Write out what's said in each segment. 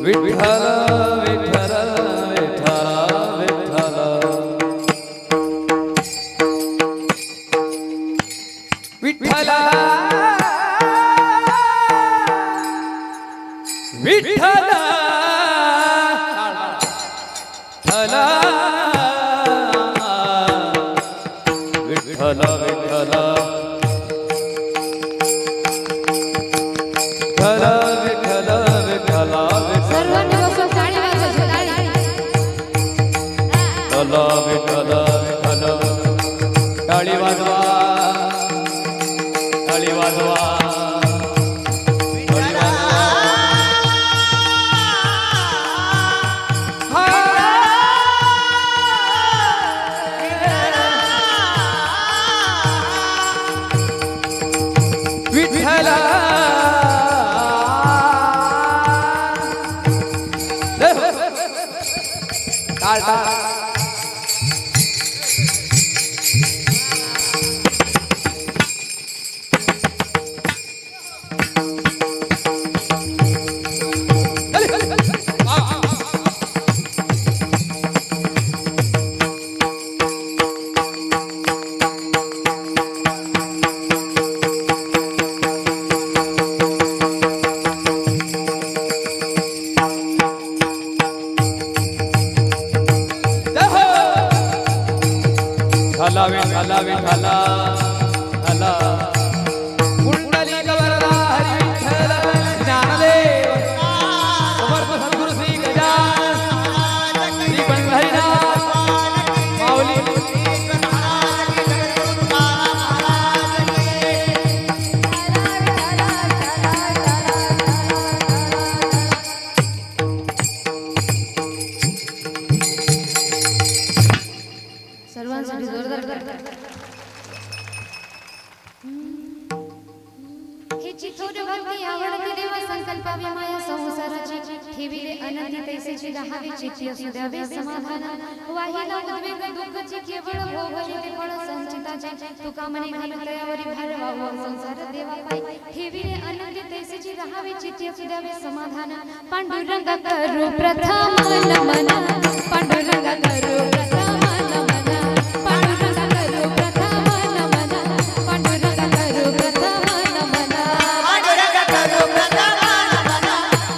विठ्ठल विठ्ठल विठ्ठल विठ्ठल विठ्ठल विठ्ठल विठ्ठल विठ्ठल विठ्ठल सर्वांनी बसून टाळी वाजवायची विठ्ठल विठ्ठल टाळी वाजवा टाळी वाजवा विठ्ठल विठ्ठल विठ्ठल विठ्ठल कुंडलिक वरदा हरी विठ्ठल ज्ञानदेव समर्थ सद्गुरु श्री गजानन श्री पंढरीनाथ माऊली सर्वांसाठी जोरदार हे चितोड भक्ती आवडती देवा संकल्पावी माया संसाराची ठेविले अनंती तैसेची दहावी चित्ती असू द्यावे समाधान वाहिला उद्वेग दुःखची केवळ भोगले ते फळ संचिताचे तुका मने घालून तयावरी भरवावा संसार देवा पाई ठेविले अनंती तैसेची दहावी चित्ती असू द्यावे समाधान पांडुरंग करू प्रथम नमन पांडुरंग करू प्रथम नमन पांडुरंग करू प्रथम नमन पांडुरंग करू प्रथम नमन पांडुरंग करू प्रथम नमन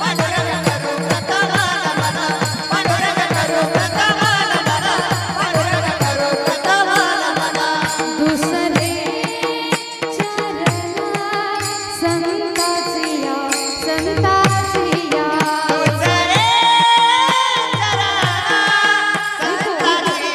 पांडुरंग करू प्रथम नमन पांडुरंग करू प्रथम नमन पांडुरंग करू प्रथम नमन दुसरे चरण संताचिया दुसरे चरण संताचिया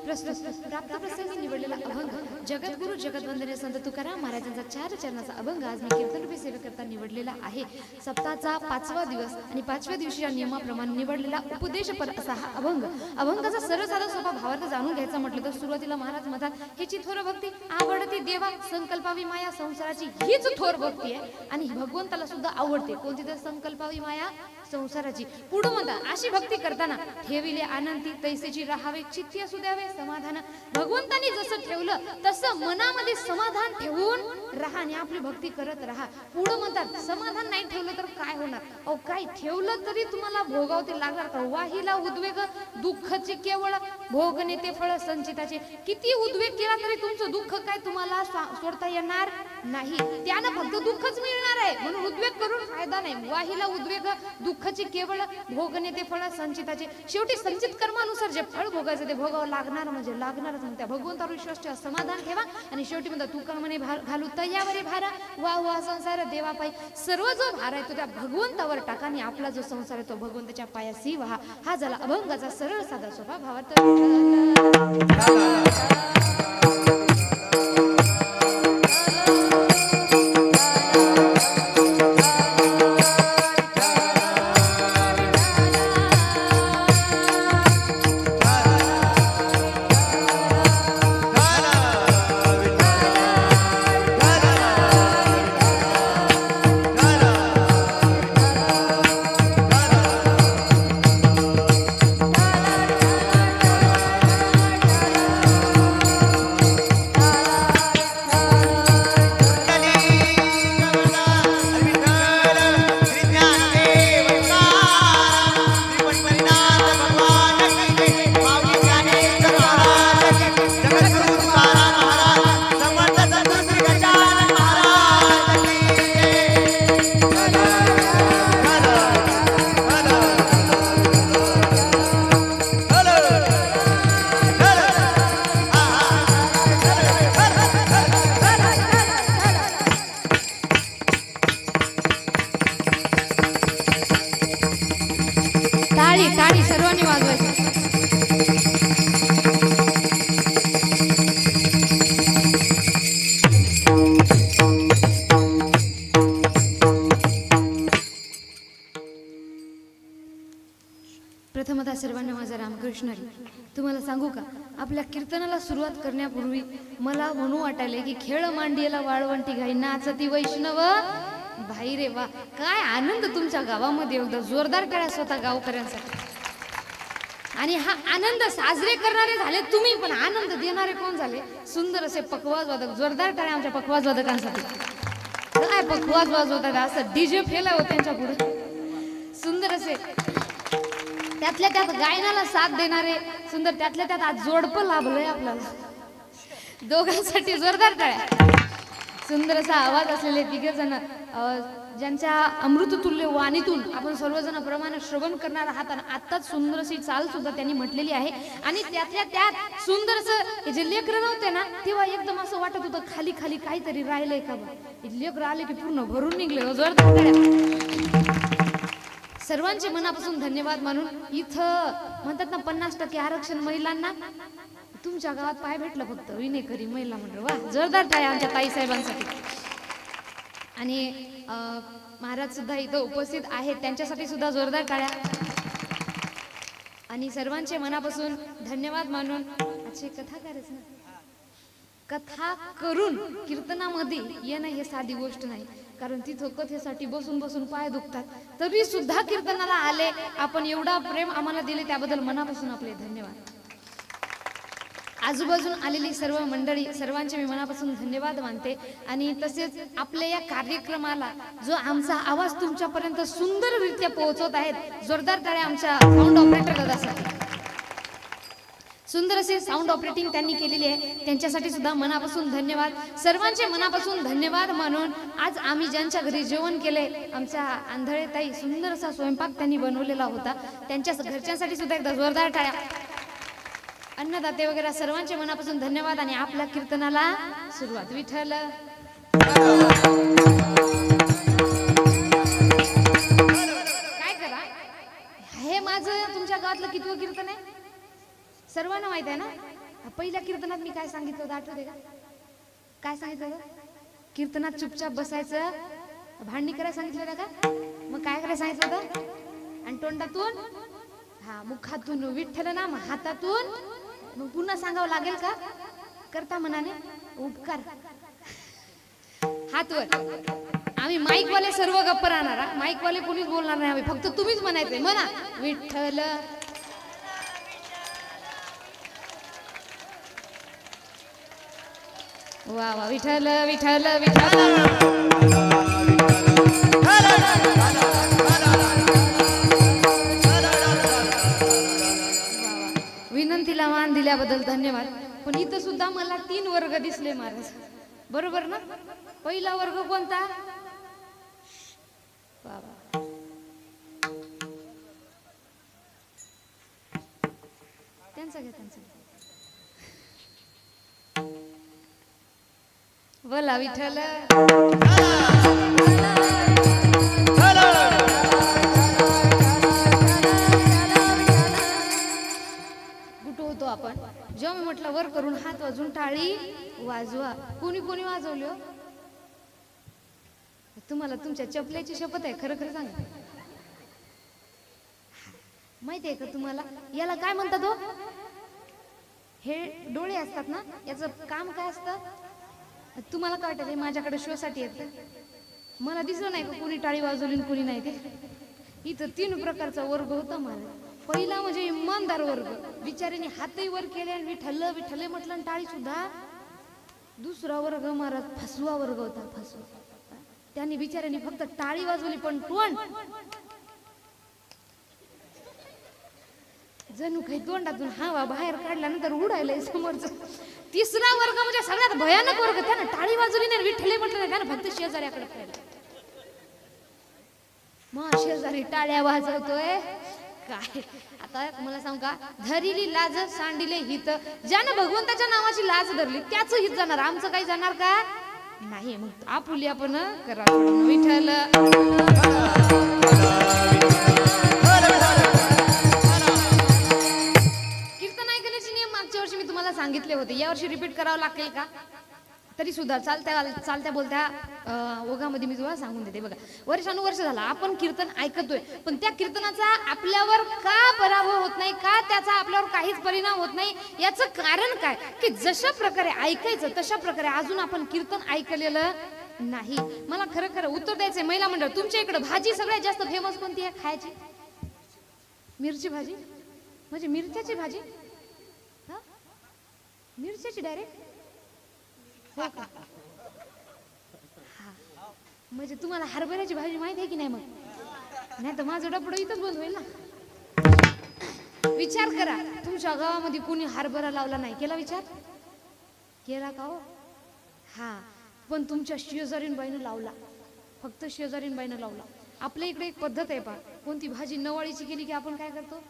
प्राप्त प्रसंगी निवडलेला अभंग जगद्गुरु जगदवंदनीय संत तुकाराम महाराजांचा 4 चरणाचा अभंग आज मी कीर्तन रूपी सेवा करता निवडलेला आहे. सप्ताहाचा 5वा दिवस आणि 5व्या दिवशीच्या नियमाप्रमाणे निवडलेला उपदेशपर असा हा अभंग. अभंगाचा सरळ साधा सोपा भावार्थ जाणून घ्यायचा म्हटलं तर सुरुवातीला महाराज म्हणतात हीची थोर भक्ती आवडती देवा संकल्पावी माया संसाराची हीच थोर भक्ती आहे आणि भगवंताला सुद्धा आवडते. कोणती तर संकल्पावी माया संसाराची. पुढे म्हणतात अशी भक्ती करताना ठेविले आनंदी तैसेची राहावे चित्ती असू द्यावे समाधान. भगवंतानी जसं ठेवलं तसं मनामध्ये समाधान ठेवून राहा आणि आपली भक्ती करत राहा. पुढे म्हणतात समाधान नाही ठेवलं तर काय होणार. अहो काय ठेवलं तरी तुम्हाला भोगावते लागणार का. वाहिला उद्वेग दुःखाचे केवळ भोग नेते फळ संचिताचे. किती उद्वेग केला तरी तुमचं दुःख काय तुम्हाला सोडता येणार नाही. त्यानं फक्त दुःखच मिळणार आहे म्हणून उद्वेग करून फायदा नाही. वाहिला उद्वेग दुःखाचे केवळ भोग नेते फळ संचिताचे. शेवटी संचित कर्मानुसार जे फळ भोगायचं ते भोगावं लागणार म्हणजे लागणारच. त्या भगवंतावर विश्वास ठेवा समाधान ठेवा आणि शेवटी म्हणतात तू का म्हणे घालू तयावरे भारा वा वा संसार देवा पायी. सर्व जो भार आहे तो त्या भगवंतावर टाका आणि आपला जो संसार आहे तो भगवंताच्या पायाशी व्हा. हा झाला अभंगाचा सरळ साधा सोपा भावार्थ. टाळी सर्वांनी वाजवायची. प्रथमतः सर्वांना माझा रामकृष्ण. तुम्हाला सांगू का आपल्या कीर्तनाला सुरुवात करण्यापूर्वी मला म्हणू वाटायले की खेळ मांडीला वाळवंटी घाई नाचती वैष्णव भाई रे वा. काय आनंद तुमच्या गावामध्ये एकदा जोरदार टाळ्या स्वतः गावकऱ्यांसाठी. आणि हा आनंद साजरे करणारे झाले तुम्ही पण आनंद देणारे कोण झाले. सुंदर असे पखवाज वादक. जोरदार टाळ्या आमच्या पखवाज वादकांसाठी. काय पखवाज वाजवतात असं डीजे फेला हो त्यांच्या पुढे. सुंदर असे त्यातल्या त्यात गायनाला साथ देणारे सुंदर त्यातल्या त्यात आज जोडपं लाभलंय आपल्याला दोघांसाठी जोरदार टाळ्या. सुंदर असा आवाज असलेले तिघे जण ज्यांच्या अमृततुल्य वाणीतून आपण सर्वजण प्रमाणे श्रवण करणार आहात. आणि आत्ताच सुंदर अशी चाल सुद्धा त्यांनी म्हटलेली आहे. आणि त्यातल्या त्यात सुंदर असं जे लेकरं नव्हते ना तेव्हा एकदम असं वाटत होतं खाली खाली काहीतरी राहिलंय का बा. लेकरं आले की पूर्ण भरून निघले. जोरदार टाळ्या. सर्वांचे मनापासून धन्यवाद मानून इथं म्हणतात ना 50% आरक्षण महिलांना. तुमच्या गावात पाय भेटलं फक्त विनेकरी महिला मंडळ. वा जोरदार टाळ्या आमच्या ताई साहेबांसाठी. आणि महाराज सुद्धा इथं उपस्थित आहेत त्यांच्यासाठी सुद्धा जोरदार टाळ्या. आणि सर्वांचे मनापासून धन्यवाद मानून अच्छे कथाकारच ना. कथा करून कीर्तनामध्ये येणं हे साधी गोष्ट नाही. कारण तिथं कथेसाठी बसून बसून पाय दुखतात तरी सुद्धा कीर्तनाला आले. आपण एवढा प्रेम आम्हाला दिले त्याबद्दल मनापासून आपले धन्यवाद. आजूबाजून आलेली सर्व मंडळी सर्वांचे मी मनापासून धन्यवाद मानते. आणि तसेच आपल्या या कार्यक्रमाला जो आमचा आवाज तुमच्यापर्यंत सुंदररित्या पोहोचवत आहेत जोरदार टाळ्या आमच्या साऊंड ऑपरेटर दादासाठी. सुंदर असे साऊंड ऑपरेटिंग त्यांनी केलेली आहे त्यांच्यासाठी सुद्धा मनापासून धन्यवाद. सर्वांचे मनापासून धन्यवाद मानून आज आम्ही ज्यांच्या घरी जेवण केले आमच्या आंधळे ताई सुंदर असा स्वयंपाक त्यांनी बनवलेला होता त्यांच्या घरच्यांसाठी सुद्धा एकदा जोरदार टाळ्या. अन्नदाते वगैरे सर्वांचे मनापासून धन्यवाद. आणि आपल्या कीर्तनाला सुरुवात. विठ्ठल काय करा हे माझं तुमच्या गावातलं कितवं कीर्तन आहे सर्वांना माहित आहे ना. पहिल्या कीर्तनात मी काय सांगितलं होतं आठवते का? काय सांगितलं होतं? कीर्तनात चुपचाप बसायचं, भांडणी करायला सांगितलं होतं का? मग काय करायला सांगितलं होतं? आणि तोंडातून हा मुखातून विठ्ठल नाम, हातातून मग पुन्हा सांगावं लागेल का? करता मनाने उपकार हातवर. आम्ही माईकवाले सर्व गप्प राहणार, माईकवाले कोणीच बोलणार नाही. आम्ही फक्त तुम्हीच म्हणायचंय, म्हणा विठ्ठल. वा वा, विठ्ठल विठ्ठल विठ्ठल. विनंतीला मान दिल्याबद्दल धन्यवाद. पण इथं सुद्धा मला 3 वर्ग दिसले महाराज, बरोबर ना? पहिला वर्ग कोणता? बाबा त्यांचा घ्या, त्यांचा बोला विठ्ठल. कुठं होतो आपण? जेव्हा मी म्हटलं वर करून हात वाजून टाळी वाजवा, कोणी कोणी वाजवली हो? तुम्हाला तुमच्या चपल्याची शपथ आहे, खरं खरं सांगा. माहिती आहे का तुम्हाला याला काय म्हणतात हो? हे डोळे असतात ना, याचं काम काय असतं? तुम्हाला काय वाटत? माझ्याकडे शो साठी येतं? मला दिसलं नाही का कोणी टाळी वाजवली कोणी नाही ते? इथं 3 प्रकारचा वर्ग होता मला. पहिला म्हणजे इमानदार वर्ग, बिचारीने हातही वर केले आणि विठ्ठल विठ्ठल म्हटलं आणि टाळी सुद्धा. दुसरा वर्ग महाराज फसवा वर्ग होता, फसवा. त्यांनी बिचाऱ्यांनी फक्त टाळी वाजवली पण तोंड जणू काही तोंडातून हवा बाहेर काढल्यानंतर उडायला समोरच. तिसरा वर्ग म्हणजे सगळ्यात भयानक वर्ग, त्यानं टाळी वाजवली नाही, विठ्ठल म्हटलं नाही, त्यानं फक्त शेजाऱ्याकडे पाहिलं. मग शेजारी टाळ्या वाजवतोय काय? आता मला सांग का, धरिली लाज सांडिले हित. ज्यानं भगवंताच्या नावाची लाज धरली त्याच हित जाणार, आमचं काही जाणार का नाही. मग आपुली आपण करा विठ्ठल. कीर्तन ऐकण्याचे नियम मागच्या वर्षी मी तुम्हाला सांगितले होते, यावर्षी रिपीट करावं लागेल का? तरी सुद्धा चालत्या बोलत्या ओघामध्ये मी तुम्हाला सांगून देते. बघा, वर्षानुवर्ष झाला आपण कीर्तन ऐकतोय, पण त्या कीर्तनाचा आपल्यावर का पराभव होत नाही, का त्याचा आपल्यावर काहीच परिणाम होत नाही? याचं कारण काय? की जशा प्रकारे ऐकायचं तशा प्रकारे अजून आपण कीर्तन ऐकलेलं नाही. मला खरं खरं उत्तर द्यायचंय. महिला मंडळ, तुमच्या इकडे भाजी सगळ्यात जास्त फेमस कोणती आहे खायची? मिरची भाजी, म्हणजे मिरच्याची भाजी. हा, मिरच्याची डायरेक्ट. हा, म्हणजे तुम्हाला हरभऱ्याची भाजी माहिती आहे की नाही? मग नाही तर माझं डबडं इथंच बंद होईल ना. विचार करा, तुमच्या गावामध्ये कोणी हरभरा लावला नाही, केला विचार? केला का हो? हा, पण तुमच्या शेजारीन बाईनं लावला, फक्त शेजारीन बाईनं लावला. आपल्या इकडे एक पद्धत आहे पहा, कोणती भाजी नवाळीची केली की आपण काय करतो?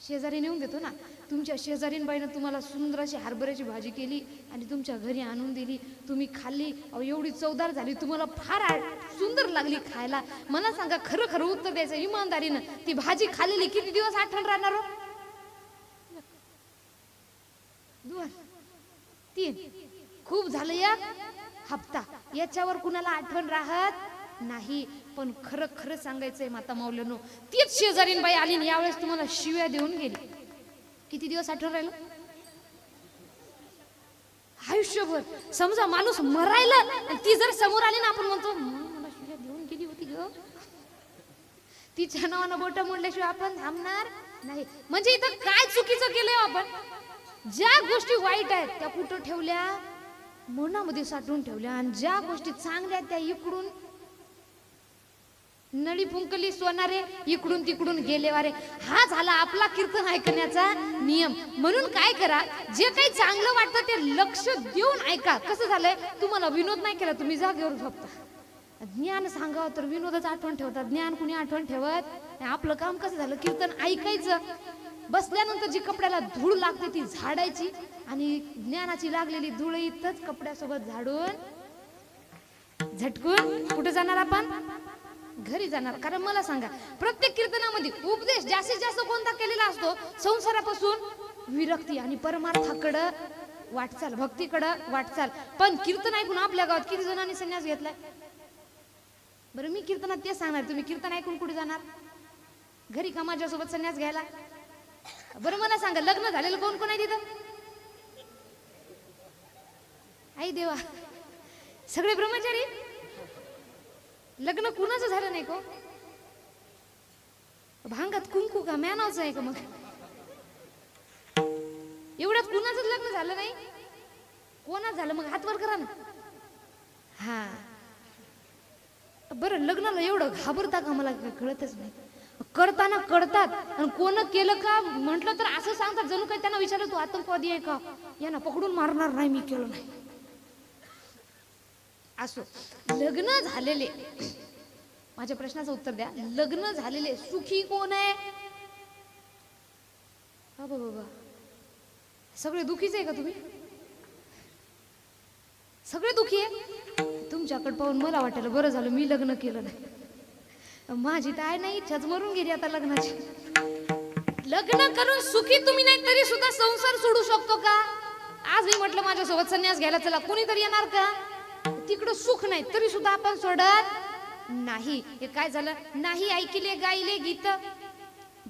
शेजारी नेऊन देतो ना. तुमच्या शेजारीन बाईनं तुम्हाला सुंदर अशी हरभऱ्याची भाजी केली आणि तुमच्या घरी आणून दिली, तुम्ही खाल्ली, एवढी चवदार झाली, तुम्हाला फार सुंदर लागली खायला. मला सांगा, खरं खरं उत्तर द्यायचं इमानदारीनं, ती भाजी खाल्लेली किती दिवस आठवण राहणार हो? 2 3 खूप झालं 1 हप्ता, याच्यावर कुणाला आठवण राहत नाही. पण खरं खरं सांगायचंय माता माऊलीनो, तीच शेजारीन बाई आली यावेळेस तुम्हाला शिव्या देऊन गेली. किती दिवस आठवण राहिलं? आयुष्यभर. समजा माणूस मरायला ती जर समोर आली ना, आपण म्हणतो मला शिव्या देऊन गेली होती ग. तिच्या नावानं बोट मोडल्याशिवाय आपण थांबणार नाही. म्हणजे इथं काय चुकीचं केलंय आपण? ज्या गोष्टी वाईट आहेत त्या कुठं ठेवल्या? मनामध्ये साठवून ठेवल्या. आणि ज्या गोष्टी चांगल्या त्या इकडून नळी फुंकली सोनारे, इकडून तिकडून गेले वारे. हा झाला आपला कीर्तन ऐकण्याचा नियम. म्हणून काय करा, जे काही चांगलं वाटतं ते लक्ष देऊन ऐका. कसं झालंय, तुम्हाला विनोद नाही केला, तुम्ही जागेवर झोपता. ज्ञान सांगावं तर विनोदच आठवण ठेवतात, ज्ञान कुणी आठवण ठेवत. आपलं काम कसं झालं, कीर्तन ऐकायचं, बसल्यानंतर जी कपड्याला धूळ लागते ती झाडायची, आणि ज्ञानाची लागलेली धूळ इथंच कपड्यासोबत झाडून झटकून कुठे जाणार आपण? घरी जाणार. कारण मला सांगा, प्रत्येक कीर्तनामध्ये उपदेश जास्तीत जास्त कोणता केलेला असतो? संसारापासून विरक्ती आणि परमार्थाकडं वाटचाल, भक्तीकडं वाटचाल. पण कीर्तन ऐकून आपल्या गावात किती जणांनी संन्यास घेतलाय? बरं मी कीर्तनात तेच सांगणार, तुम्ही कीर्तन ऐकून कुठे जाणार? घरी का माझ्यासोबत संन्यास घ्यायला? बरं मला सांगा, लग्न झालेलं कोण कोण आहे तिथं? आई देवा, सगळे ब्रह्मचारी. लग्न कुणाचं झालं नाही को? भांगात कुंकू का म्यानावचं आहे का? मग एवढ्यात कुणाचंच लग्न झालं नाही? कोणाच झालं? मग हात वर करा ना. हा बरं, लग्नाला एवढं घाबरता का? मला कळतच नाही. करताना करतात आणि कोण केलं का म्हटलं तर असं सांगतात जणू काही त्यांना विचारलं तू आतंकवादी आहे का, यांना पकडून मारणार नाही, मी केलं नाही. असो, लग्न झालेले, माझ्या प्रश्नाचं उत्तर द्या. लग्न झालेले सुखी कोण आहे? बाबा बाबा, सगळे दुखीच आहे का तुम्ही? सगळे दुखी आहे? तुमच्याकडे पाहून मला वाटायला बरं झालं मी लग्न केलं नाही. माझी तर आहे नाही, इच्छाच मरून गेली आता लग्नाची. लग्न करून सुखी तुम्ही नाही तरी सुद्धा संसार सोडू शकतो का? आज मी म्हटलं माझ्यासोबत संन्यास घ्यायला चला, कोणीतरी येणार का? तिकडं सुख नाही तरी सुद्धा आपण सोडत नाही. हे काय झालं? नाही ऐकले गायले गीत,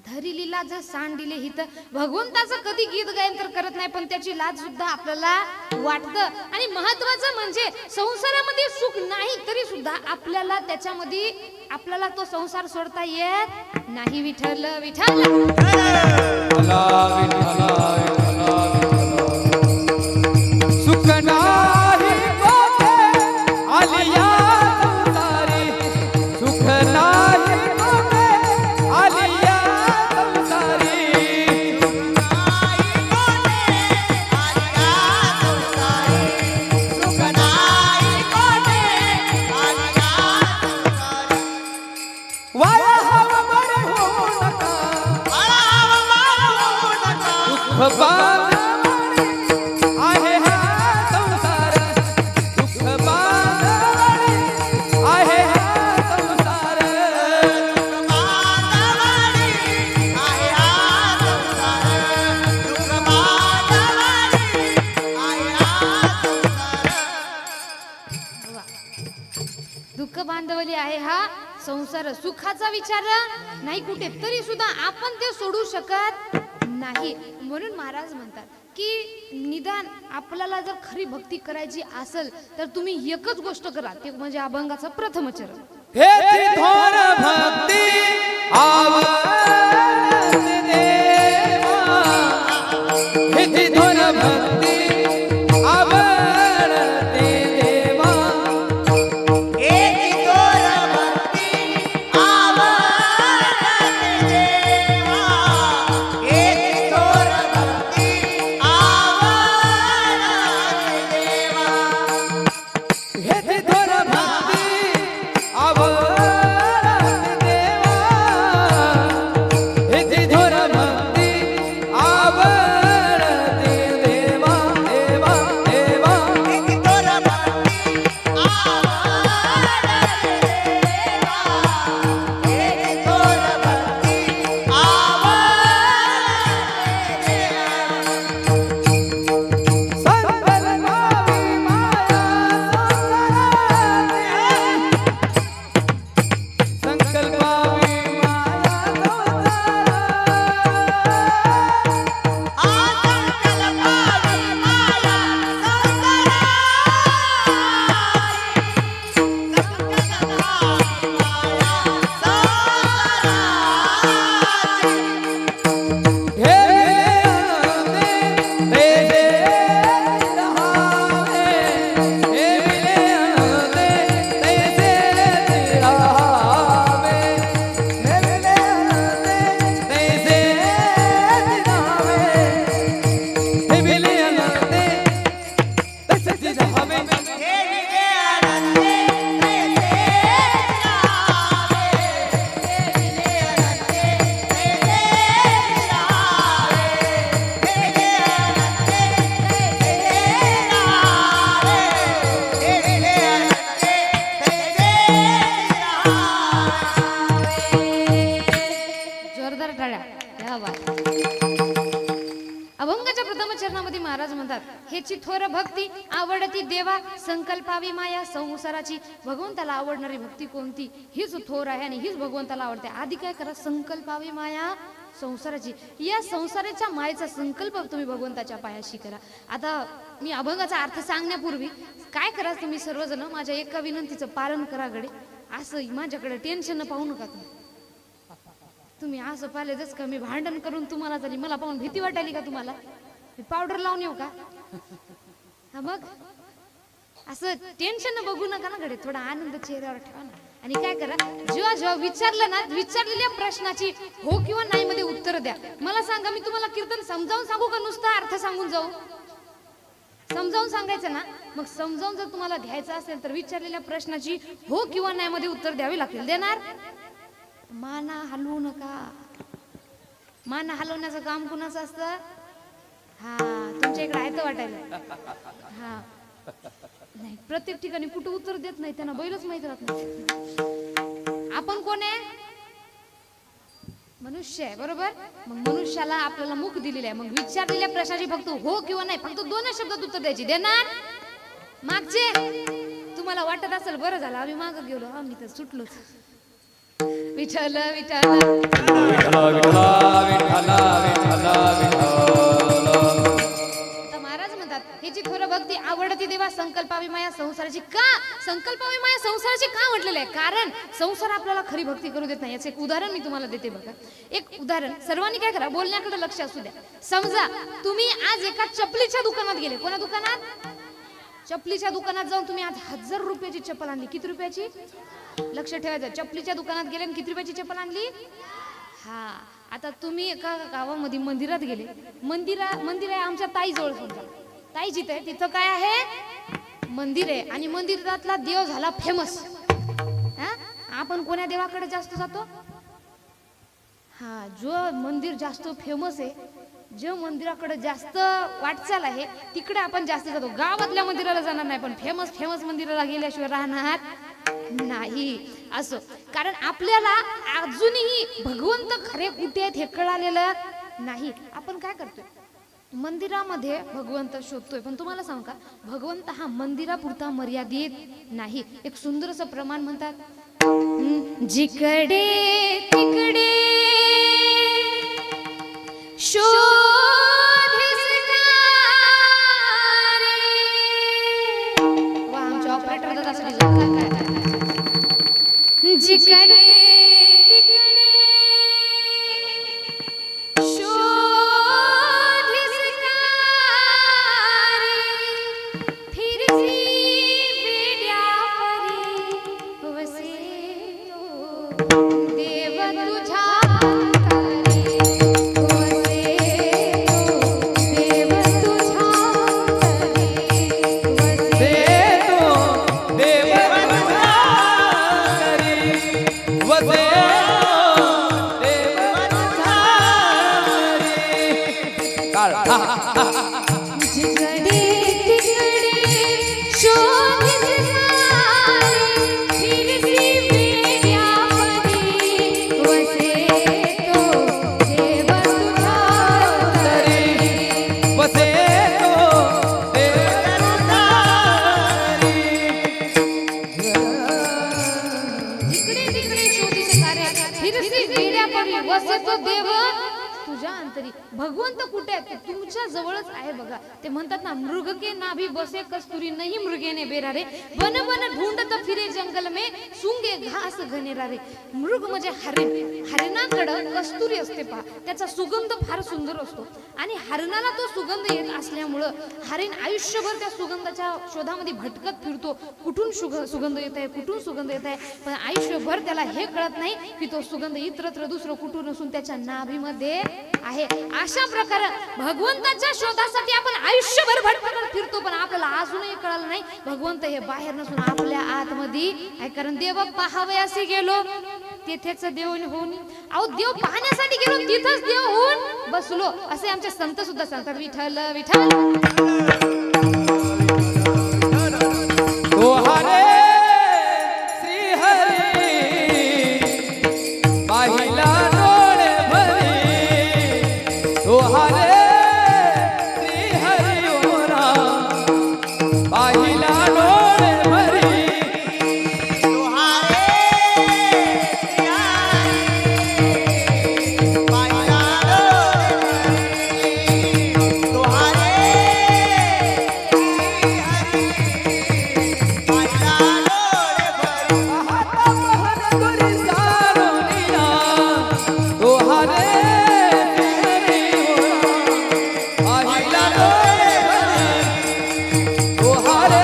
धरिली लाज सांडिले हित. भगवंताचं कधी गीत गायन तर करत नाही, पण त्याची लाज सुद्धा आपल्याला वाटतं. आणि महत्वाचं म्हणजे संसारामध्ये सुख नाही तरी सुद्धा आपल्याला त्याच्यामध्ये आपल्याला तो संसार सोडता येत नाही. विठ्ठल विठ्ठल विठ्ठला विठ्ठला विठ्ठला सुख नाही कोठे आलिया संसारी, सुख नाही कोठे आलिया संसारी. वाया हवा बरे होऊ नका, दुःख बांधवाने आहे हा संसार, दुःख बांधवाने आहे हा संसार. दुःख बांधवली आहे हा संसार. सुखाचा विचार नाही कुठे तरी सुद्धा आपण ते सोडू शकत नाही. म्हणून महाराज म्हणतात की निदान आपल्याला जर खरी भक्ती करायची असेल तर तुम्ही एकच गोष्ट करा, ते म्हणजे अभंगाचं प्रथम चरण. हेची थोर भक्ती आवडते देवा, हेची थोर भक्ती आवडते देवा. हेची थोर भक्ती आवडते देवा, हेची थोर भक्ती आवडते देवा. देवा देवा संकल्पावी माया संसाराची, संकल्पावी जोरदार टाळ्या. क्या बात. अभंग थोर भक्ती आवडती देवा संकल्पावी माया संसाराची. भगवंताला आवडणारी भक्ती कोणती? हीच थोर आहे आणि हीच भगवंताला आवडते. आधी काय करा, संकल्पावी माया संसाराची. या संसाराच्या मायेचा संकल्प तुम्ही भगवंताच्या पायाशी करा. आता मी अभंगाचा अर्थ सांगण्यापूर्वी काय करा, तुम्ही सर्वजण माझ्या एका विनंतीचं पालन करा गडे. असं माझ्याकडे टेन्शन न पाहू नका तुम्ही असं पाहिले जस का मी भांडण करून तुम्हाला तरी मला पाहून भीती वाटायली का तुम्हाला? मी पावडर लावून येऊ का? हा मग असं टेन्शन बघू नका ना गडे, थोडा आनंद चेहऱ्यावर ठेवा ना. आणि काय करा, जेव्हा जेव्हा विचारलं ना, विचारलेल्या प्रश्नाची हो किंवा नाही मध्ये उत्तर द्या. मला सांगा, मी तुम्हाला कीर्तन समजावून सांगू का नुसता अर्थ सांगून जाऊ? समजावून सांगायचं ना, मग समजावून जर तुम्हाला घ्यायचं असेल तर विचारलेल्या प्रश्नाची हो किंवा नाही मध्ये उत्तर द्यावे लागतील. देणार? माना हलवू नका. माना हलवण्याचं काम कुणाचं असतं? हा, तुमच्या इकडे आहे तर वाटायला. हा नाही, प्रत्येक ठिकाणी कुठं उत्तर देत नाही, त्यांना बैलच माहित राहत नाही. आपण कोण आहे? मनुष्य आहे, बरोबर? मग मनुष्याला आपल्याला मुख दिलेलं आहे. मग विचारलेल्या प्रश्नाची फक्त हो किंवा नाही, फक्त 2 शब्दात उत्तर द्यायची. देणार? मागचे तुम्हाला वाटत असेल बरं झालं आम्ही मागं गेलो, आम्ही तर सुटलोच. विठ्ठल विठ्ठल विठ्ठला विठ्ठला विठ्ठला विठ्ठला विठ्ठला. महाराज म्हणतात ह्याची थोर भक्ती आवडती देवा संकल्पावी माया संसाराची. का संकल्पावी माया संसाराची का म्हटलेलं आहे? कारण संसार आपल्याला खरी भक्ती करू देत नाही. याचं एक उदाहरण मी तुम्हाला देते बघा. एक उदाहरण, सर्वांनी काय करा, बोलण्याकडे लक्ष असू द्या. समजा तुम्ही आज एका चपलीच्या दुकानात गेले. कोणा दुकानात? चपलीच्या दुकानात जाऊन तुम्ही आज 1000 रुपयाची चप्पल आणली. किती रुपयाची? लक्ष ठेवायचं, चपलीच्या दुकानात गेले आणि किती रुपयाची चप्पल आणली? हा, आता तुम्ही एका गावामध्ये मंदिरात गेले. मंदिर आहे आमच्या ताईजवळ. समजा ताई जिथे आहे तिथं काय आहे? मंदिर आहे. आणि मंदिरातला देव झाला फेमस. हा, आपण कोण्या देवाकडे जास्त जातो? हा, जो मंदिर जास्त फेमस आहे, जे मंदिराकडे जास्त वाटचाल आहे तिकडे आपण जास्त जातो. गावातल्या मंदिराला जाणार नाही, पण फेमस मंदिराला गेल्याशिवाय राहणार नाही. असं कारण आपल्याला अजूनही भगवंत खरे कुठे आहेत हे कळालेलं नाही. आपण काय करतोय, मंदिरामध्ये भगवंत शोधतोय. पण तुम्हाला सांगू का, भगवंत हा मंदिरापुरता मर्यादित नाही. एक सुंदर असं प्रमाण म्हणतात, जिकडे तिकडे वा, आमचे ऑपरेटर दादा साठी जिकडे तिकडे भगवंत कुठे आहे? तुमच्या जवळच आहे बघा. ते म्हणतात ना, मृग के नाभी बसे कस्तुरी नहीं मृगेने बेरारे, बन बन ढूंढत फिरे जंगल में सुंगे घास घनेरारे. मृग म्हणजे हरिण. हरिणाकडं कस्तुरी असते पहा, त्याचा सुगंध फार सुंदर असतो. आणि हरिणाला तो सुगंध येत असल्यामुळं हरिण आयुष्यभर त्या सुगंधाच्या शोधामध्ये भटकत फिरतो. कुठून सुगंध येत आहे, कुठून सुगंध येत आहे, पण आयुष्यभर त्याला हे कळत नाही की तो सुगंध इतरत्र दुसरं कुठून नसून त्याच्या नाभीमध्ये आहे. अशा प्रकारे भगवंताच्या शोधासाठी आपण आयुष्यभर भटकत फिरतो, पण आपल्याला अजूनही कळलं नाही भगवंत हे बाहेर नसून आपल्या आतमध्ये आहे. कारण देव पाहावयासी गेलो तेथेच देव होऊन, अहो देव पाहण्यासाठी गेलो तिथंच देव होऊन बसलो, असे आमचे संत सुद्धा सांगतात. विठ्ठल विठ्ठल तो हरे श्री हरी पाहिला डोळे भरी, तो हरे श्री हरी ओरा पाहिला डोळे भरी तुहारे श्रीहरी पाहिला डोळे भरी तुहारे श्रीहरी पाहिला डोळे भरी करी सारोनिया दोहारे श्रीहरी पाहिला डोळे भरी दोहारे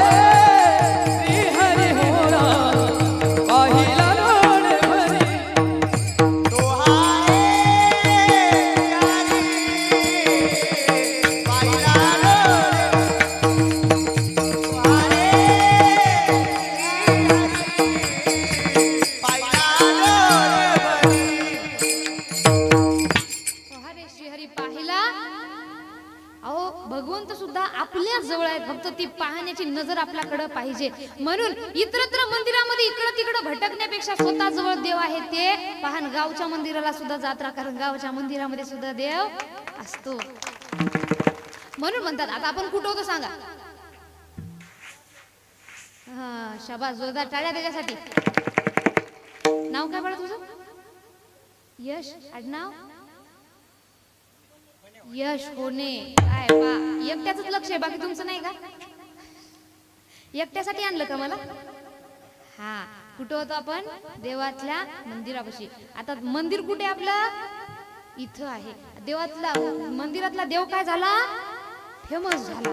श्रीहरी होरा पाहिला डोळे भरी तुहारे श्रीहरी पाहिला डोळे अरे श्रीहरी पाहिला अहो भगवंत सुद्धा आपल्याच जवळ आहे फक्त ती पाहण्याची नजर आपल्याकडे पाहिजे म्हणून इतरत्र मंदिरामध्ये इकडं तिकडं भटकण्यापेक्षा स्वतः जवळ देव आहे ते पाहन गावच्या मंदिराला सुद्धा जात राहा कारण गावच्या मंदिरामध्ये सुद्धा देव असतो म्हणून म्हणतात आता आपण कुठं होतो सांगा हा शाबास जोरदार टाळ्या त्याच्यासाठी नाव काय बाळा तुझं यश आडनाव यश होणे काय पा एकट्याच लक्ष आहे बाकी तुमचं नाही का एकट्यासाठी आणलं का मला हा कुठं होतो आपण देवातल्या मंदिरापाशी आता मंदिर कुठे आपलं इथं आहे देवातला मंदिरातला देव काय झाला फेमस झाला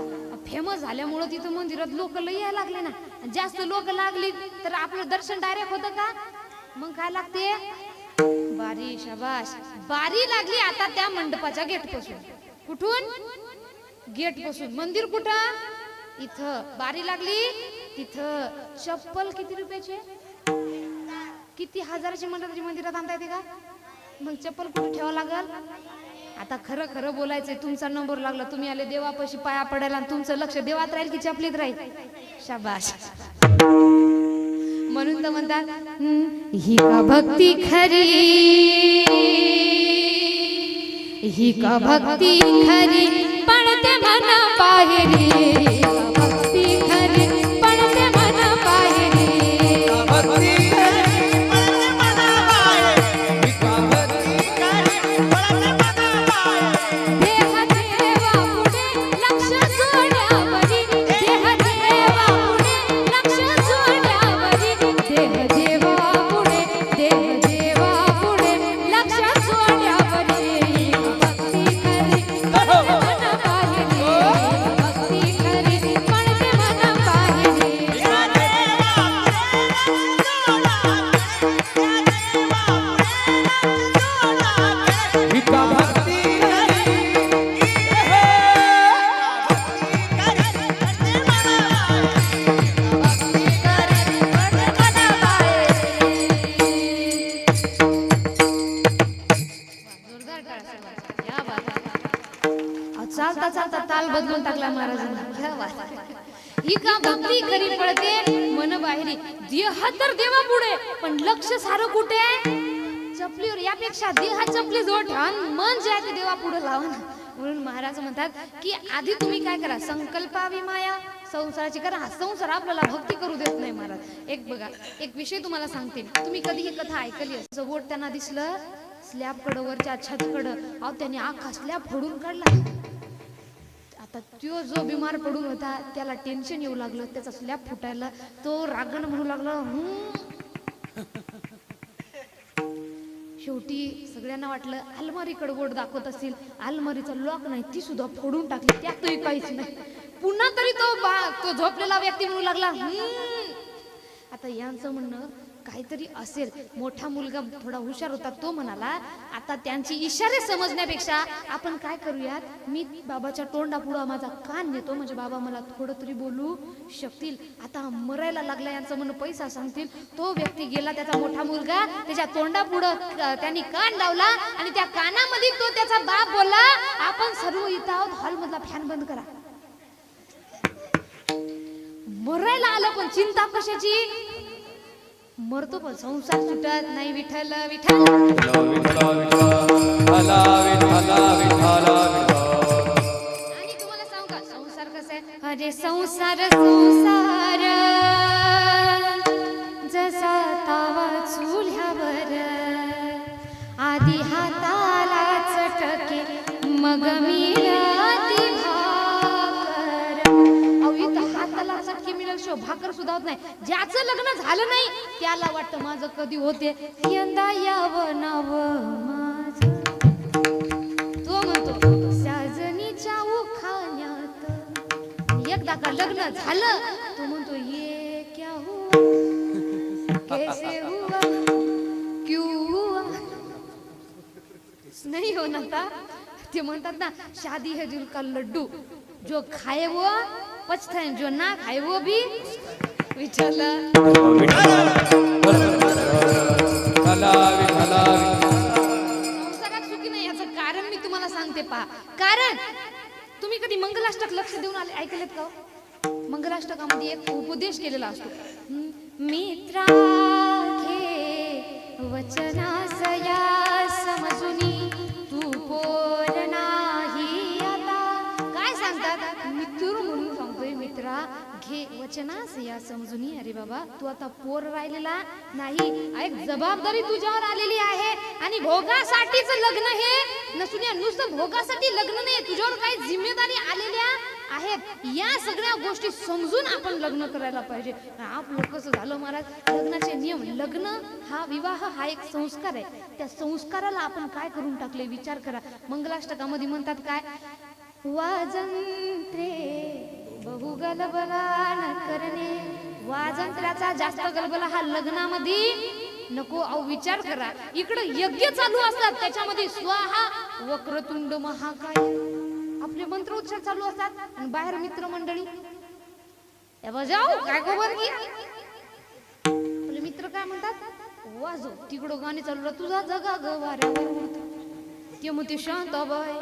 फेमस झाल्यामुळं तिथं मंदिरात लोक लई यायला लागले ना जास्त लोक लागली तर आपलं दर्शन डायरेक्ट होतं का मग काय लागते बारी शाबाश बारी लागली आता त्या मंडपाच्या गेट पासून कुठून गेट पासून मंदिर कुठं इथं बारी लागली तिथं चप्पल किती रुपयाचे किती हजाराची मंदिरात आणता येते का मग चप्पल कुठे ठेवावं लागल आता खरं खरं बोलायचंय तुमचा नंबर लागला तुम्ही आले देवापाशी पाया पडायला आणि तुमचं लक्ष देवात राहील की चपलीत राहील शाबाश म्हणून तर म्हणतात ही का भक्ती खरी ही का भक्ती खरी पडते मना बाहेरी ही का भक्ती खरी पडते मना बाहेरी भक्ती पळते मनाबाहेर विका भक्ती पळते मनाबाहेर देह देवा पुढे लक्ष सोड्यावरी देह देवा पुढे लक्ष सोड्यावरी देह देवा पुढे लक्ष सोड्यावरी भक्ती खरी पडते मना बाहेरी भक्ती खरी पडते मना बाहेरी या देवा विका भक्ती जोरदार टाळ्या. क्या बात आहे. अहो, चालता चालता ताल बदलून टाकला महाराजांना क्या बात आहे. ही का भक्ती खरी पडते मन बाहेरी देह तर देवा पुढे पण लक्ष सारं कुठे आहे चपलीवर यापेक्षा देहा चपली जवळ ठेवा आणि मन जे आहे ते देवा पुढे लावा ना. म्हणून महाराज म्हणतात की आधी तुम्ही काय करा संकल्पावी माया संसाराची करा हा संसार आपल्याला भक्ती करू देत नाही महाराज एक बघा एक विषय तुम्हाला सांगते तुम्ही कधी ही कथा ऐकली असेल बोट त्यांना दिसलं स्लॅब कडं वरच्या छतकडं अहो त्याने आखा स्लॅब फोडून काढला आता तो जो बिमार पडून होता त्याला टेन्शन येऊ लागलं त्याचा स्लॅब फुटायला तो रागानं म्हणू लागला शेवटी सगळ्यांना वाटलं अलमारीकडे बोट दाखवत असतील अलमारीचा लॉक नाही ती सुद्धा फोडून टाकली त्यातही काहीच नाही पुन्हा तरी तो झोपलेला व्यक्ती म्हणू लागला आता यांचं म्हणणं काहीतरी असेल मोठा मुलगा थोडा हुशार होता तो म्हणाला आता त्यांची इशारे समजण्यापेक्षा आपण काय करूयात मी बाबाच्या तोंडापुढं माझा कान नेतो म्हणजे बाबा मला थोडं तरी बोलू शकतील आता मरायला लागला यांचं म्हणणं पैसा सांगतील तो व्यक्ती गेला त्याचा मोठा मुलगा त्याच्या तोंडापुढं त्यांनी कान लावला आणि त्या कानामध्ये तो त्याचा बाप बोलला आपण सर्व इथं आहोत हॉल मधला फॅन बंद करा मरायला आलं पण चिंता कशाची मरतो पण संसार सुटत नाही विठ्ठल विठ्ठल आणि तुम्हाला सांगू का संसार कसा कसं आहे, अरे संसार संसार जसा तावा चुल्यावर, आधी हाताला चटके मग मिळती भाकर. अहो इथं हाताला चटके मिळाल्याशिवाय भाकर सुद्धा होत नाही. ज्याचं लग्न झालं नाही त्याला वाटतं माझं कधी होते, यंदा यावं नाव माझं. तो म्हणतो साजनीच्या उखाण्यात, एकदा का लग्न झालं तो म्हणतो ये क्या हुआ कैसे हुआ क्यों हुआ. नहीं हो ना था. ते म्हणतात ना शादी है दिल का लड्डू, जो खाए वो पछताए, जो ना खाए वो भी विठ्ठल. संसारात सुखी नाही याचं कारण मी तुम्हाला सांगते पहा. कारण तुम्ही कधी मंगलाष्टक लक्ष देऊन आले ऐकलेत का? मंगलाष्टकामध्ये एक उपदेश केलेला असतो, मित्रा घे वचनासया समजुनी तू पोर नाही आता. काय सांगतात? मित्र म्हणून सांगतोय, मित्रा घे वचनासया समजुनी. अरे बाबा तू आता पोर राहिलेला नाही, एक जबाबदारी तुझ्यावर आलेली आहे आणि भोगासाठीच लग्न हे नसून या नुसतं भोगासाठी लग्न नाही, तुझ्यावर काही जिम्मेदारी आलेल्या आहेत. या सगळ्या गोष्टी समजून आपण लग्न करायला पाहिजे. आपलं कसं झालं महाराज, लग्नाचे नियम, लग्न हा विवाह हा एक संस्कार आहे, त्या संस्काराला आपण काय करून टाकले विचार करा. मंगलाष्टकामध्ये म्हणतात काय, वाजंत्रे बहु गलबला न करणे. वाजंत्र्याचा जास्त गलबला हा लग्नामध्ये नको. अहो विचार करा, इकडे यज्ञ चालू असतात त्याच्यामध्ये स्वाहा वक्रतुंड महाकाय आपले मंत्रोच्चार चालू असतात आणि बाहेर मित्रमंडळी बजाव काय खबर की आपले मित्र काय म्हणतात, वाजव. तिकडं गाणी चालू राहत, तुझा जगा ग वाऱ्यावर, ते म्हणते शांत बाय,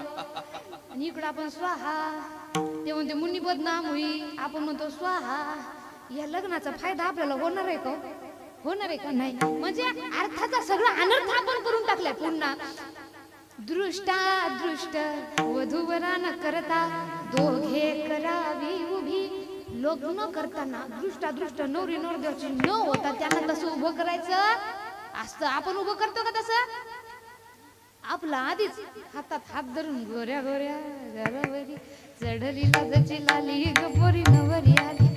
आणि इकडं आपण स्वाहा, ते म्हणते मुनी बदनाम होई, आपण म्हणतो स्वाहा. या लग्नाचा फायदा आपल्याला होणार आहे का? होणार आहे का? नाही. म्हणजे अर्थाचा सगळा अनर्थ आपण करून टाकलाय. पुन्हा दृष्टा दृष्ट वधूवरा न करता दोघे करावी उभी. लग्न करताना दृष्टा दृष्ट नवरी नवरदेवाची न होता त्यांना तसं उभं करायचं असतं. आपण उभं करतो का तसं? आपला आधीच हातात हात धरून गोऱ्या गोऱ्या घरावरी चढली लाजची लाली गपोरी नवरी आली.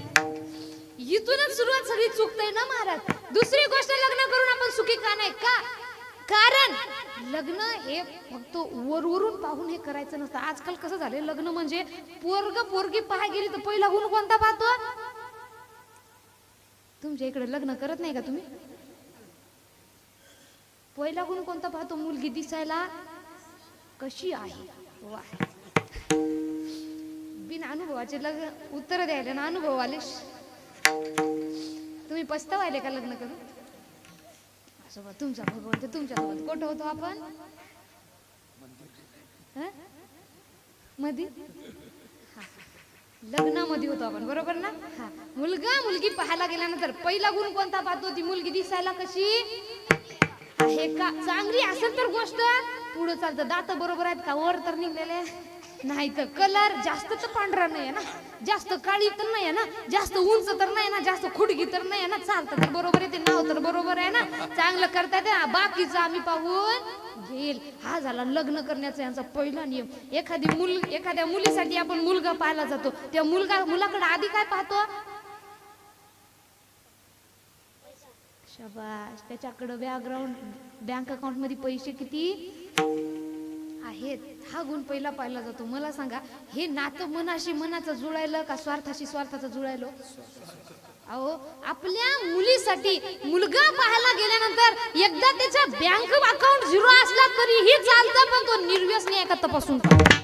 इथूनच सुरुवात सगळी चुकतंय ना महाराज. दुसरी गोष्ट, लग्न करून आपण सुखी का नाही? का? कारण लग्न हे फक्त वरवरून पाहून हे करायचं नसतं. आजकाल कसं झालंय, लग्न म्हणजे पोरग पोरगी पाहाय गेली तर पहिला गुण कोणता पाहतो? तुमच्या इकडे लग्न करत नाही का तुम्ही? पहिला गुण कोणता पाहतो? मुलगी दिसायला कशी आहे. वा, बिन अनुभवाचे लग्न उत्तर द्यायला ना अनुभव आले. तुम्ही पस्तावायले का लग्न करून? सोबत तुमचा भगवंत तुमच्यासोबत कुठं होतो आपण? मध्ये लग्नामध्ये होतो आपण, बरोबर ना? हा, मुलगा मुलगी पाहायला गेल्यानंतर पहिला गुण कोणता पाहतो? ती मुलगी दिसायला कशी आहे का? चांगली असेल तर गोष्ट पुढे चालतं. दात बरोबर आहेत का? वर तर निघलेले नाही, तर कलर जास्त तर पांढरा नाही आहे ना, जास्त काळी तर नाही आहे ना, जास्त उंच तर नाही ना, जास्त खुडगी तर नाही आहे ना, चालतं तर बरोबर आहे, ते नाव तर बरोबर आहे ना, चांगलं करता येते, बाकीचं आम्ही पाहून घेईल. हा झाला लग्न करण्याचा यांचा पहिला नियम. एखाद्या मुलीसाठी आपण मुलगा पाहायला जातो, त्या मुलाकडे आधी काय पाहतो? शाबास, त्याच्याकडे बॅकग्राऊंड, बँक अकाउंट मध्ये पैसे किती आहेत, हा गुण पहिला पाहिला जातो. मला सांगा, हे नातं मनाशी मनाचं जुळायलं का स्वार्थाशी स्वार्थाचं जुळायलो? अहो, आपल्या मुलीसाठी मुलगा पाहायला गेल्यानंतर एकदा त्याचा बँक अकाउंट झिरो असला तरीही चालतं, पण तो निर्व्यसनी आहे का तपासून पाहा.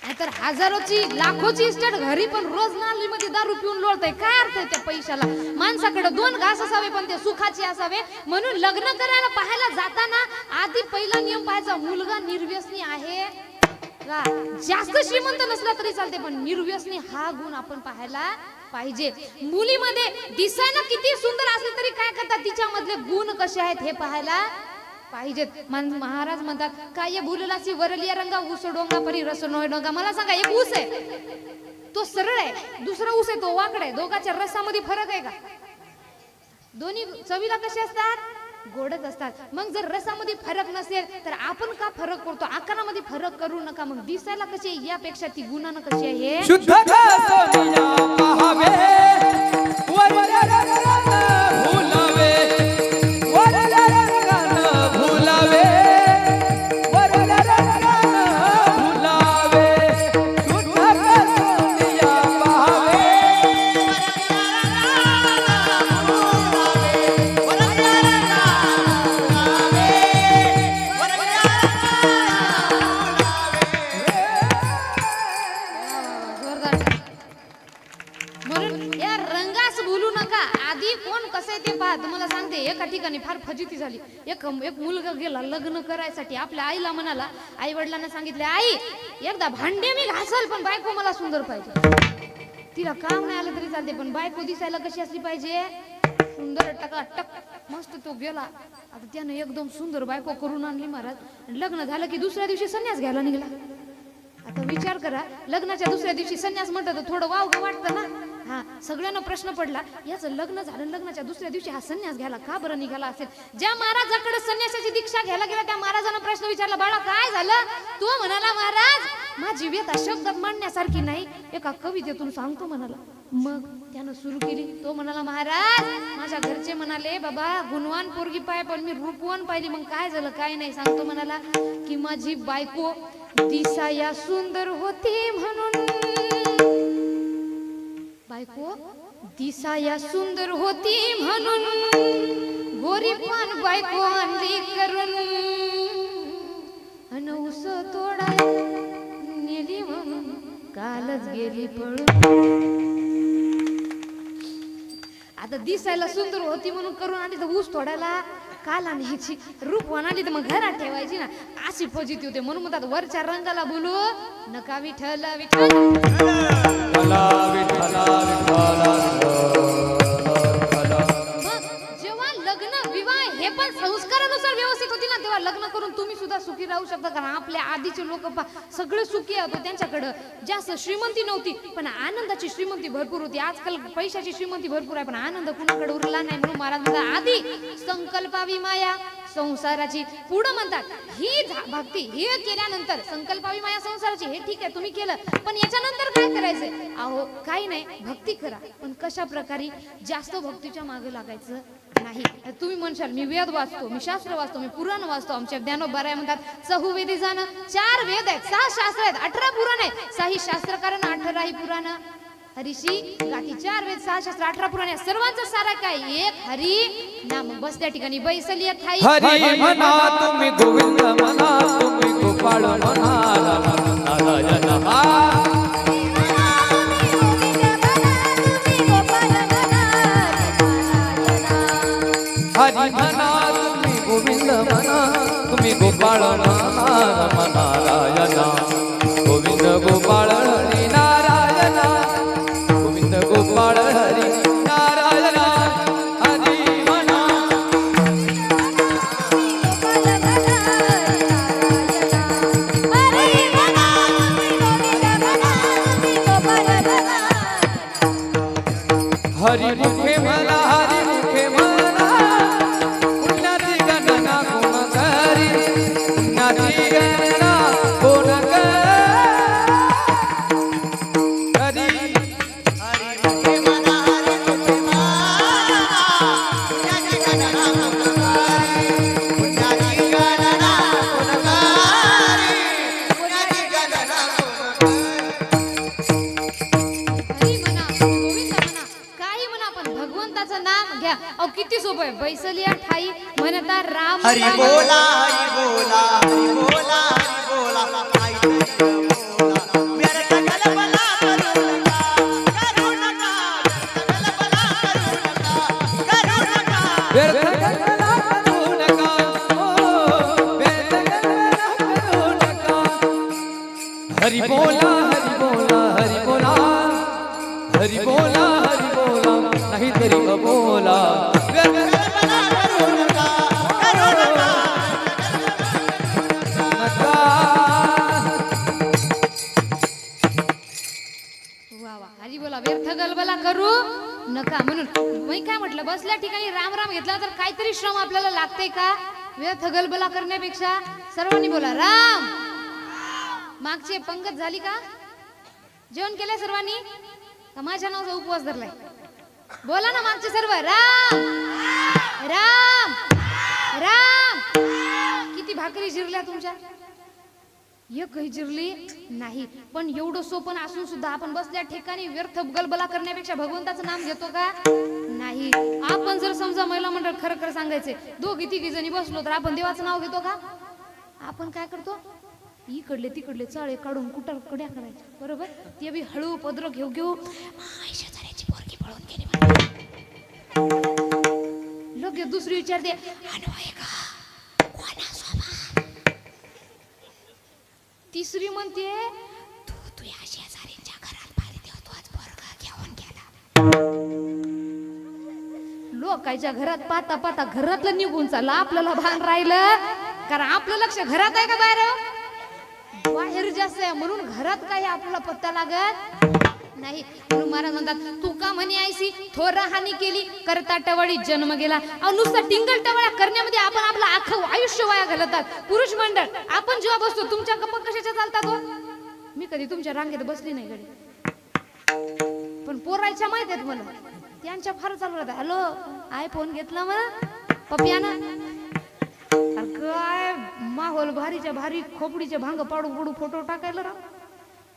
नाहीतर हजारोची लाखोची इस्टेट घरी पण रोज नालीमध्ये दारू पिऊन लोळतय. काय अर्थ आहे त्या पैशाला? माणसाकडे दोन घास असावे पण ते सुखाचे असावे. म्हणून लग्न करायला पाहायला जाताना आधी पहिला नियम पाहायचा, मुलगा निर्व्यसनी आहे का? जास्त श्रीमंत नसला तरी चालते, पण निर्व्यसनी हा गुण आपण पाहायला पाहिजे. मुलीमध्ये दिसायला किती सुंदर असली तरी काय करतात, तिच्यामधले गुण कसे आहेत हे पाहायला पाहिजेत महाराज म्हणतात काय भुललासी वरलिया रंगा ऊस डोंगा परी रस नोय डोंगा. मला सांगा एक ऊस आहे तो सरळ आहे, दुसरा ऊस आहे तो वाकड आहे, दोघांच्या रसामध्ये फरक आहे का? दोन्ही चवीला कसे असतात? गोडच असतात. मग जर रसामध्ये फरक नसेल तर आपण का फरक करतो? आकारामध्ये फरक करू नका. मग दिसायला कशी आहे यापेक्षा ती गुणानं कशी आहे? शुद्ध सोनिया पाहावे वरल्या रंगानं भुलावे, वरल्या रंगानं भुलावे, वरल्या रंगानं भुलावे. शुद्ध सोनिया पाहावे जोरदार. म्हणून या रंगास भुलू नका. आधी कोण कसं आहे ते पहा. तुम्हाला सांगते एका ठिकाणी फार फजिती झाली. एक मुलगा गेला लग्न करायसाठी. आपल्या आईला म्हणाला, आई वडिलांना सांगितले आई एकदा भांडे मी घासल पण बायको मला सुंदर पाहिजे. तिला काम नाही आलं तरी चालते पण बायको दिसायला कशी असली पाहिजे? सुंदर टकाटक मस्त. तो गेला. आता त्यानं एकदम सुंदर बायको करून आणली महाराज. लग्न झालं की दुसऱ्या दिवशी संन्यास घ्यायला निघाला. आता विचार करा लग्नाच्या दुसऱ्या दिवशी संन्यास म्हटलं तर थोडं वावगं वाटतं ना. हा सगळ्यांना प्रश्न पडला याचं लग्न झालं लग्नाच्या दुसऱ्या दिवशी हा संन्यास घ्यायला का बरं निघाला असेल? ज्या महाराजाकडे संन्यासाची दीक्षा घ्यायला गेला त्या महाराजांना प्रश्न विचारला बाळा काय झालं? तो म्हणाला महाराज माझी व्यथा शब्दात मांडण्यासारखी नाही, एका कवितेतून सांगतो म्हणाला. मग त्यानं सुरू केली. तो म्हणाला महाराज माझ्या घरचे म्हणाले बाबा गुणवान पोरगी पाय पण मी रूपवान पाहिली. मग काय झालं? काय नाही सांगतो म्हणाला की माझी बायको दिसाया सुंदर होती म्हणून, बायको दिसाया सुंदर होती म्हणून गोरी पान बायको आणली करून अन उस तोडा नेली म्हणून कालच गेली पळून. आता दिसायला सुंदर होती म्हणून करून आली तर ऊस तोडायला काल आणायची, रूपवान आली तर मग घरात ठेवायची ना. अशी फजिती होते. म्हणून म्हणतात वरच्या रंगाला बोलू नका विठ्ठल विठ्ठल. विठ्ठला विठ्ठला विठ्ठला विठ्ठला. मग जेव्हा लग्न विवाह हे पण संस्कारानुसार व्यवस्थित होती ना तेव्हा लग्न करून तुम्ही सुद्धा सुखी राहू शकता. कारण आपल्या आधीचे लोक सगळे सुखी होते. त्यांच्याकडे जास्त श्रीमंती नव्हती पण आनंदाची श्रीमंती भरपूर होती. आजकाल पैशाची श्रीमंती भरपूर आहे पण आनंद कुणाकडे उरला नाही. म्हणून महाराज म्हणतात आधी संकल्पावी माया संसाराची. पुढे म्हणतात ही भक्ती हे केल्यानंतर संकल्पावी माया संसाराची हे ठीक आहे तुम्ही केलं पण याच्यानंतर काय करायचंय? अहो काही नाही भक्ती करा पण कशा प्रकारे? जास्त भक्तीच्या मागे लागायचं नाही. तुम्ही म्हणशाल मी वेद वाचतो, मी शास्त्र वाचतो, मी पुराण वाचतो. आमच्या ज्ञानोबा म्हणतात चहुवेदी जाणं. 4 वेद आहेत, 6 शास्त्र आहेत, 18 पुराण आहेत. 6 शास्त्र कारण 18 ही पुराण. हरीशी गाठी 4 वेद 6 शास्त्र 18 पुराण सर्वांचं सारा काय? एक हरी नाम. बस त्या ठिकाणी बैसली एक ठाई. हरी म्हणा तुम्ही गोविंद म्हणा तुम्ही गोपाळ म्हणा नारायण हा. हरी म्हणा तुम्ही गोविंद म्हणा तुम्ही गोपाळ म्हणा नारायण. गोविंद गोपाळ हरी नारायण, गोविंद गोपाळ हरी नारायण. हरी म्हणा हरी मुखे म्हणा हरी मुखे म्हणा पुण्याची गणना कोण करी, पुण्याची गणना कोण करी. किती सोपं आहे. बैसलिया ठाई म्हणता राम हरी बोला हरी बोला हरी बोला हरी बोला आई बोला मेरे कगल बला करू नका करू नका व्यर्थ गणना करू नका ओ व्यर्थ गणना करू नका. हरी बोला हरी बोला हरी बोला हरी बोला हरी बोला नाहीतरी बोला. करू नका आजी बोला व्यर्थ गलबला करू नका. म्हणून मी काय म्हटलं, बसल्या ठिकाणी राम राम घेतला तर काहीतरी श्रम आपल्याला लागते का? व्यर्थ गलबला करण्यापेक्षा सर्वांनी बोला राम. मागची पंगत झाली का? जेवण केलंय सर्वांनी का? माझ्या नावाचा उपवास धरलाय? बोला ना मागचे सर्व राम राम राम. किती भाकरी जिरल्या तुमच्या? एकही जिरली नाही. पण एवढं सोपं असून सुद्धा आपण बसल्या ठिकाणी व्यर्थ गलबला करण्यापेक्षा भगवंताचं नाम घेतो का? नाही. आपण जर समजा महिला मंडळ खरं खरं सांगायचे, दोघी तिघी जणी बसलो तर आपण देवाचं नाव घेतो का? आपण काय करतो? इकडले तिकडले चाळे काढून कुठं कड्या करायच्या, बरोबर? ते बी हळू पदर घेऊ घेऊ शेजाऱ्याची पोरगी पळून गेली लगेच दुसरी विचारते आहे का कोणासोबत? तिसरी म्हणते तू तुझ्या शेजारीच्या घरात पाहिजे तोच पोरगा घेऊन गेला. लोकांच्या घरात पाहता पाहता घरातलं निघून चाललं, आपल्याला भान राहिलं? कारण आपलं लक्ष घरात आहे का बाहेर? बाहेर जास्त आहे, म्हणून घरात काही आपल्याला पत्ता लागत नाही. म्हणून महाराज म्हणतात तू का म्हणे आयसी थोर हानी केली करता टवळी जन्म गेला. नुसतं टिंगल टवळ्या करण्यामध्ये आपण आपलं अख्खं आयुष्य वाया घालवतात. पुरुष मंडळ आपण जेव्हा बसतो तुमच्या गप्पा कशाच्या चालतात हो? मी कधी तुमच्या रांगेत बसली नाही कडे, पण पोरायच्या माहित आहेत मला, त्यांच्या फार चालू राहतात. हॅलो आयफोन घेतला मग पप्यानं? काय माहोल भारीच्या भारी खोपडीचे भांग पाडू पडू फोटो टाकायला राव.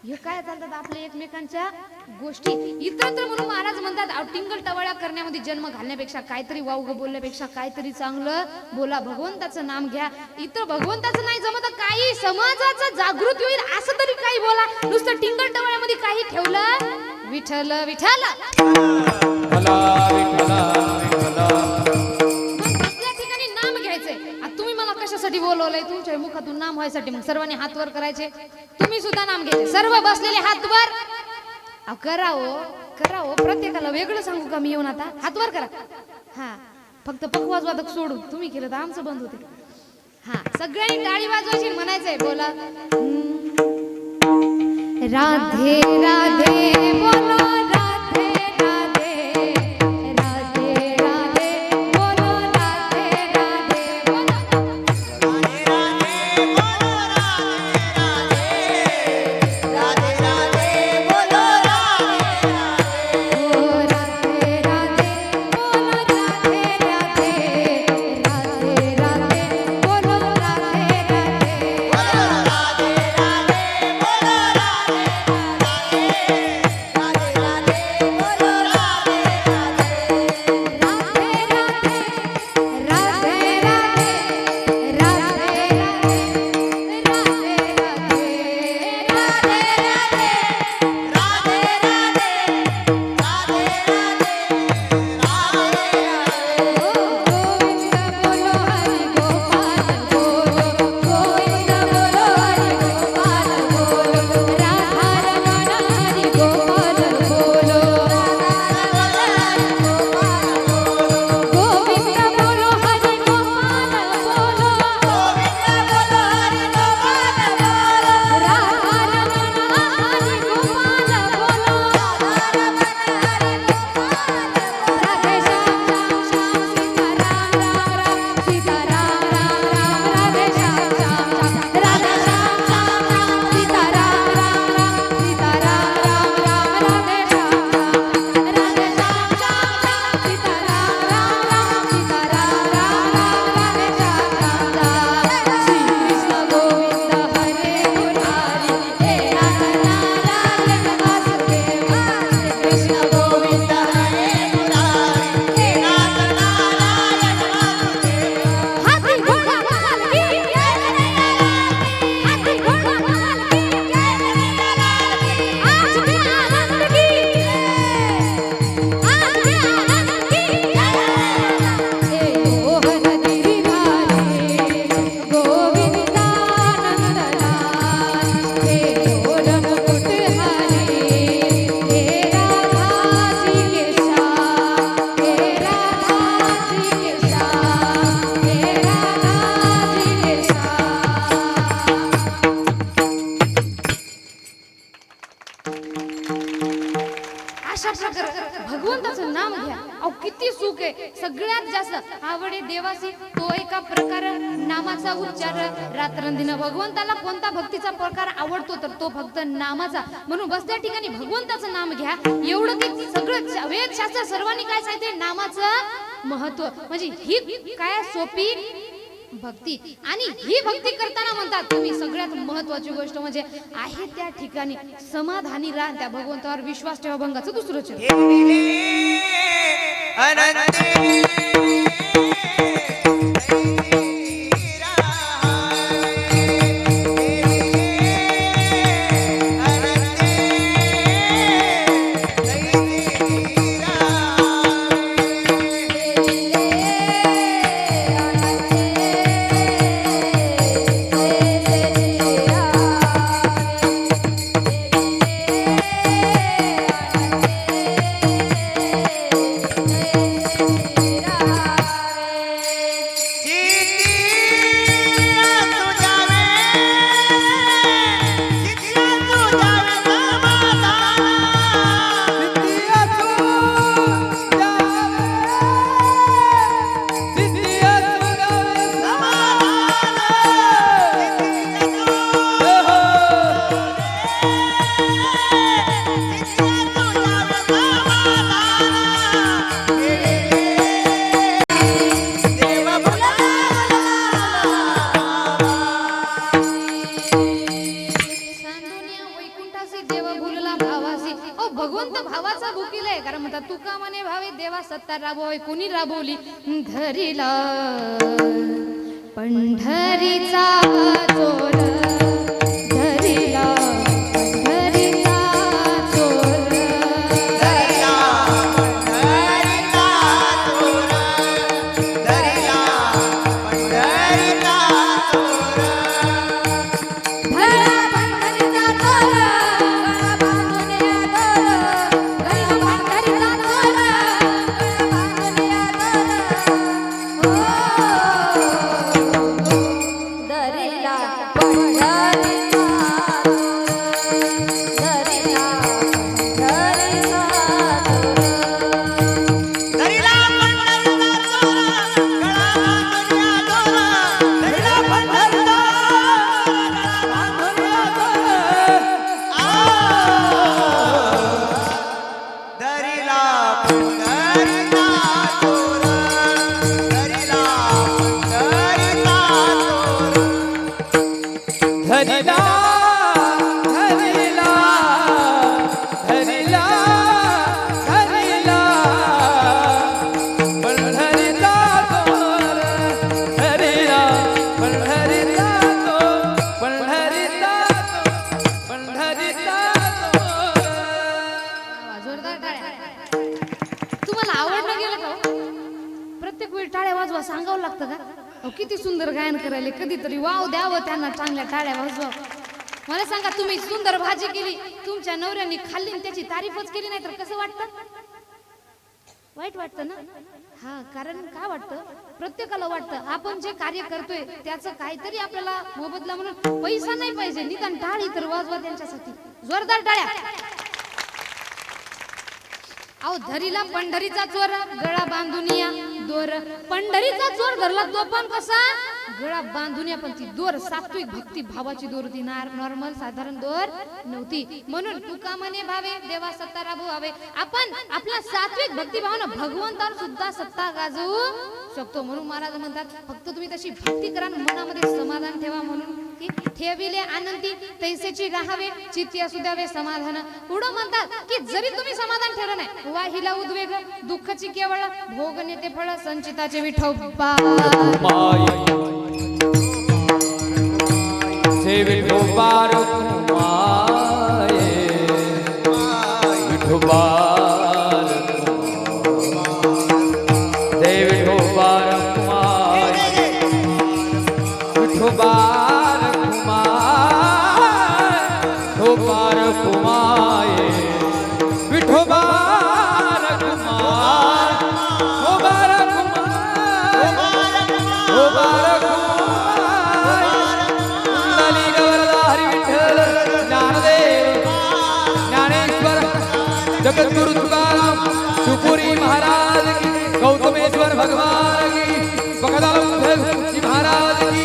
हे काय चालतात आपल्या एकमेकांच्या गोष्टी इतरत्र. म्हणून महाराज म्हणतात टिंगल टवाळ्या करण्यामध्ये जन्म घालण्यापेक्षा काहीतरी वावग बोलण्यापेक्षा काहीतरी चांगलं बोला, भगवंताचं नाम घ्या. इतर भगवंताचं नाही जमत काही समाजाचं जागृती होईल असं तरी काही बोला. नुसतं टिंगल टवाळ्यामध्ये काही ठेवलं विठ्ठल विठ्ठल कशासाठी बोलवलंय? तुमच्या मुखातून नाम व्हायसाठी. मग सर्वांनी हात वर करायचे, तुम्ही सुद्धा नाम घ्यायचे. सर्व बसलेले हात वर करा हो, करा हो. प्रत्येकाला वेगळं सांगू का मी येऊन? आता हात वर करा. हा फक्त पकवाज वादक सोडून तुम्ही केलं तर आमचं बंद होते. हा सगळ्यांनी टाळी वाजवायची, म्हणायचंय बोला राधे राधे बोला राधे राधे राधे राधे बोलो राधे राधे बोलो राधे अशा प्रकारे भगवंताचं नाम घ्या. अहो किती सुख आहे. सगळ्यात जास्त आवडे देवासी तो एका प्रकार नामाचा उच्चार. रात्रंदिन भगवंताला कोणता भक्तीचा प्रकार आवडतो तर तो फक्त नामाचा. म्हणून बस त्या ठिकाणी भगवंताचं नाम घ्या. एवढं की सगळं वेदशास्त्र सर्वांनी काय सांगितले नामाचं महत्व. म्हणजे ही काय सोपी भक्ती. आणि ही भक्ती करताना म्हणतात तुम्ही सगळ्यात महत्वाची गोष्ट म्हणजे आहे त्या ठिकाणी समाधानी राहा. त्या भगवंतावर विश्वास ठेवा. भंगाचं दुसरं चरण. भगवंत भावाचा भुकिलाय. कारण म्हणतात तुका म्हणे भावे देवा सत्ता राबवाय कोणी राबवली. धरीला पंढरीचा चोर. धरीला पंढरीचा चोर. धरिला पंढरीचा चोर. धरिला पंढरीचा चोर. धरला पंढरीचा चोर. धरिला धरिला धरिला धरिला पंढरीचा चोर. धरिला पंढरीचा चोर. पंढरीचा चोर. पंढरीचा चोर. जोरदार टाळ्या. तुम्हाला आवडलं गेलं का हो? प्रत्येक वेळी टाळ्या वाजवा सांगावं लागतं का? अहो किती सुंदर गायन करायले. कधीतरी वाव द्यावं त्यांना. चांगल्या टाळ्या वाजवा. मला सांगा तुम्ही सुंदर भाजी केली तुमच्या नवऱ्याने खाल्ली आणि त्याची तारीफच केली नाही तर कसं वाटतं? वाईट वाटतं ना. हा कारण काय वाटतं प्रत्येकाला वाटतं आपण जे कार्य करतोय त्याचं काहीतरी आपल्याला मोबदला म्हणून पैसा नाही पाहिजे निदान टाळी तर वाजवा त्यांच्यासाठी. जोरदार टाळ्या. अहो धरीला पंढरीचा चोर गळा बांधून या दोर. पंढरीचा चोर धरला तो पण कसा गळा बांधून या. पण ती दोर सात्विक भक्ती भावाची दोर होती. नॉर्मल साधारण दोर नव्हती. म्हणून तुका म्हणे भावे देवा सत्ता राबवावे. आपण आपल्या सात्विक भक्ती भावानं भगवंतावर सुद्धा सत्ता गाजवू शकतो. म्हणून महाराज म्हणतात फक्त तुम्ही तशी भक्ती करा मनामध्ये समाधान ठेवा. म्हणून की ठेविले आनंदी तैसेची राहावे चित्ती असू द्यावे समाधान. पुढं म्हणतात की जरी तुम्ही समाधान ठेवलं नाही वाहिला उद्वेग दुःखाची केवळ भोग नेते फळ संचिताचे विठोबा. से विठोबा रखुमाये. विठोबा से विठोबा रखुमाये. विठोबा रखुमाये. विठोबा सद्गुरु तुकाराम शिवपुरी महाराज की, गौतमेश्वर भगवान की, बगदाम जी महाराज की।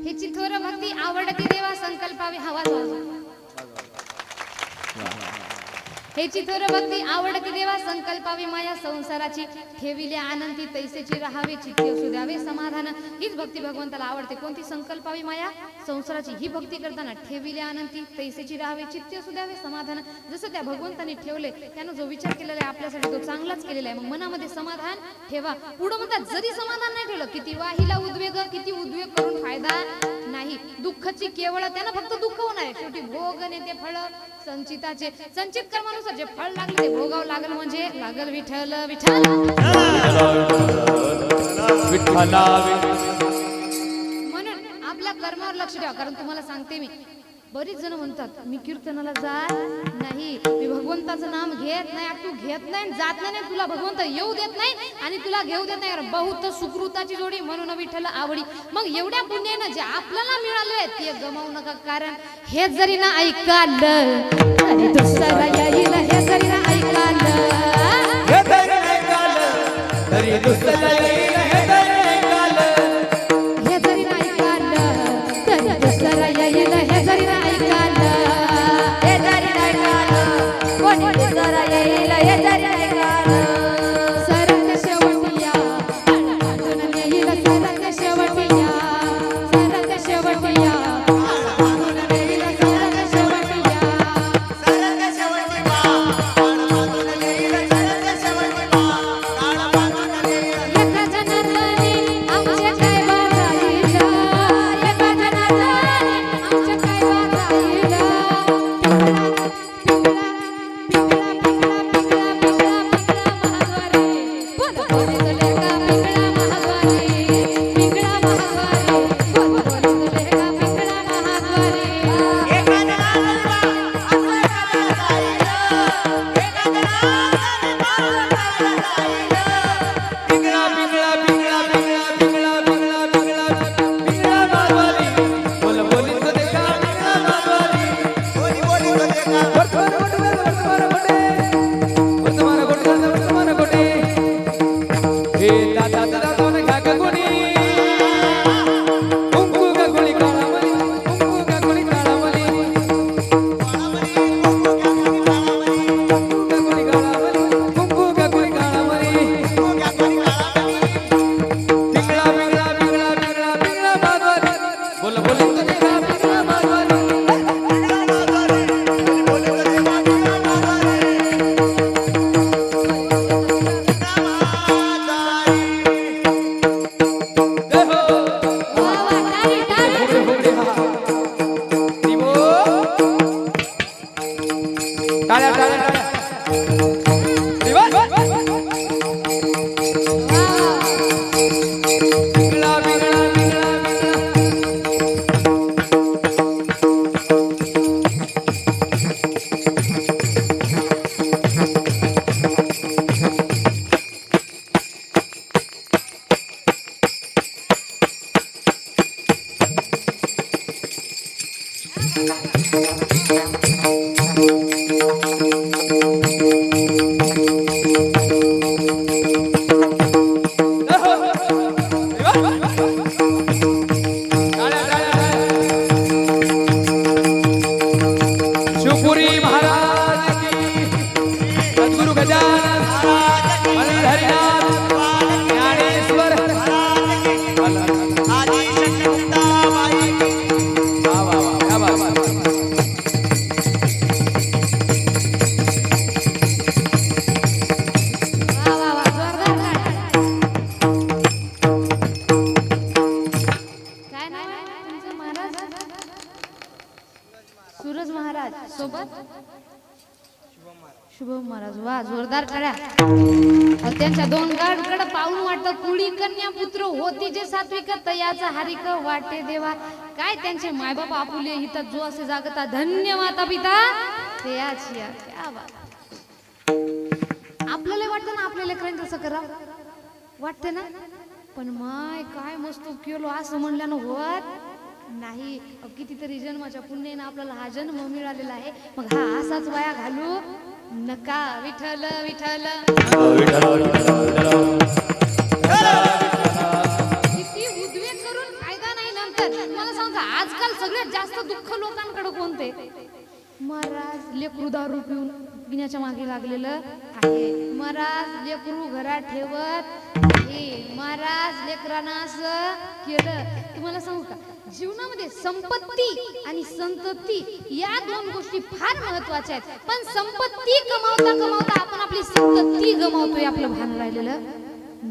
हिची थोर भक्ती आवडती देवा संकल्पावे हवा हेची थोर भक्ती आवडती देवा संकल्पावी माया संसाराची, ठेविले आनंदी तैसेची राहावे, चित्ते असू द्यावे समाधान। हीच भक्ती भगवंताला आवडते। कोणती? संकल्पावी माया संसाराची। ही भक्ती करताना ठेविले आनंदी तैसेची राहावे, चित्ते असू द्यावे समाधान। जसं त्या भगवंताने ठेवले, त्यानं जो विचार केलेला आहे आपल्यासाठी तो चांगलाच केलेला आहे। मग मनामध्ये समाधान ठेवा। पुढे म्हणतात जरी समाधान नाही ठेवलं, किती वाहिला उद्वेग, किती उद्वेग करून फायदा नाही। दुःखाची केवळ त्यानं फक्त दुःख होणार आहे। शेवटी भोग नेते फळ संचिताचे, संचित कर्मानुसार जे फळ लागले ते भोगावं लागल, म्हणजे लागल विठ्ठल विठ्ठल विठ्ठला म्हणून आपल्या कर्मावर लक्ष ठेवा। कारण तुम्हाला सांगते मी, बरीच जण म्हणतात मी कीर्तनाला जात नाही, मी भगवंताचं नाम घेत नाही। तू घेत नाही, जात नाही, तुला भगवंत येऊ देत नाही आणि तुला घेऊ देत नाही। बहुत सुकृताची जोडी म्हणून विठ्ठल आवडी। मग एवढ्या पुण्यानं जे आपल्याला मिळाले ते गमावू नका। कारण हे जरी ना ऐकालं तरी दुसरा येईल, हे जरी ना ऐकालं हे तरी ऐकालं तरी दुसरं येईल, हे तरी ऐकालं हे जरी ना ऐकालं तरी दुसरा येईल, हे जरी ना ऐकालं हे जरी ना ऐकालं कोणी दुसरा येईल, हे जरी ना ऐकालं सरक शेवटिया अडून येईल, सरक शेवटिया, सरक शेवटिया अडून येईल, सरक शेवटिया। सरक शेवटी बा, काळ बांधून येईल, सरक शेवटी बा, काळ बांधून येईल। एका जनार्दनी आमच्या काय वाजाईल, एका जनार्दनी आमच्या काय वाजाईल। पिंगळा महाद्वारे, बोल बोलितले का पिंगळा महाद्वारे, पिंगळा पिंगळा पिंगळा पिंगळा पिंगळा महाद्वारे। एका जनार्दनी असं करायला जाईल, एका जनार्दनी असं करायला जाईल। पिंगळा पिंगळा पिंगळा पिंगळा पिंगळा पिंगळा पिंगळा पिंगळा मारवाली, बोल बोलित देखा पिंगळा मारवाली। बोली बोली तो देखा, वर्तमान गोटे हे दादा दादा कोण घ्या का कोणी, कुंकू का कोणी काळामली, कुंकू का कोणी काळामली, कुंकू का कोणी काळामली, कुंकू का कोणी काळामली। पिंगळा पिंगळा पिंगळा पिंगळा पिंगळा मारवाली, बोल बोलित देखा पिंगळा मारवाली। जय हो वा वा टाळी टाळी। फुगडे फुगडे हा दिवो टाळ्या टाळ्या टाळ्या दिवा पिंगळा पिंगळा पिंगळा पिंगळा शिवपुरी महाराज की, सद्गुरु गजानन महाराज, हरिनाथ ज्ञानेश्वर आदि शक्तिदाबाई, वाह वाह वाह क्या बात है। वा वा वा जोरदार काय नाव आहे तुमचं महाराज? सूरज महाराज सोबत शुभम महाराज। वा जोरदार टाळ्या। त्यांच्या दोन गाडकडे पाहून वाटतं कुळी कन्या पुत्र होती जे सात्विक तयाचा हारिक वाटे देवा। काय त्यांचे मायबाप आपुले हितात जो असे जागता, धन्य माता पिता ते याची या क्या बात। आपल्याला वाटतं ना आपल्या लेकरांचं असं करा वाटते ना, पण माय काय मस्त केलो असं म्हणल्यानं होत नाही कितीतरी जन्माच्या पुण्याने आपल्याला हा जन्म मिळालेला आहे. मग हा असाच वाया घालू नका. विठ्ठल विठ्ठल किती उद्वेग करून फायदा नाही. नंतर मला सांगा आजकाल सगळ्यात जास्त दुःख लोकांकडे कोणते? महाराज लेकरू दारू पिण्याच्या मागे लागलेलं आहे. महाराज लेकरू घरात ठेवत आहे. महाराज लेकरांना असं केलं. तुम्हाला सांगू का जीवनामध्ये संपत्ती आणि संतती या दोन गोष्टी फार महत्वाच्या आहेत. पण संपत्ती कमावता कमावता आपण आपली संतती गमावतोय. आपलं भान राहिलेलं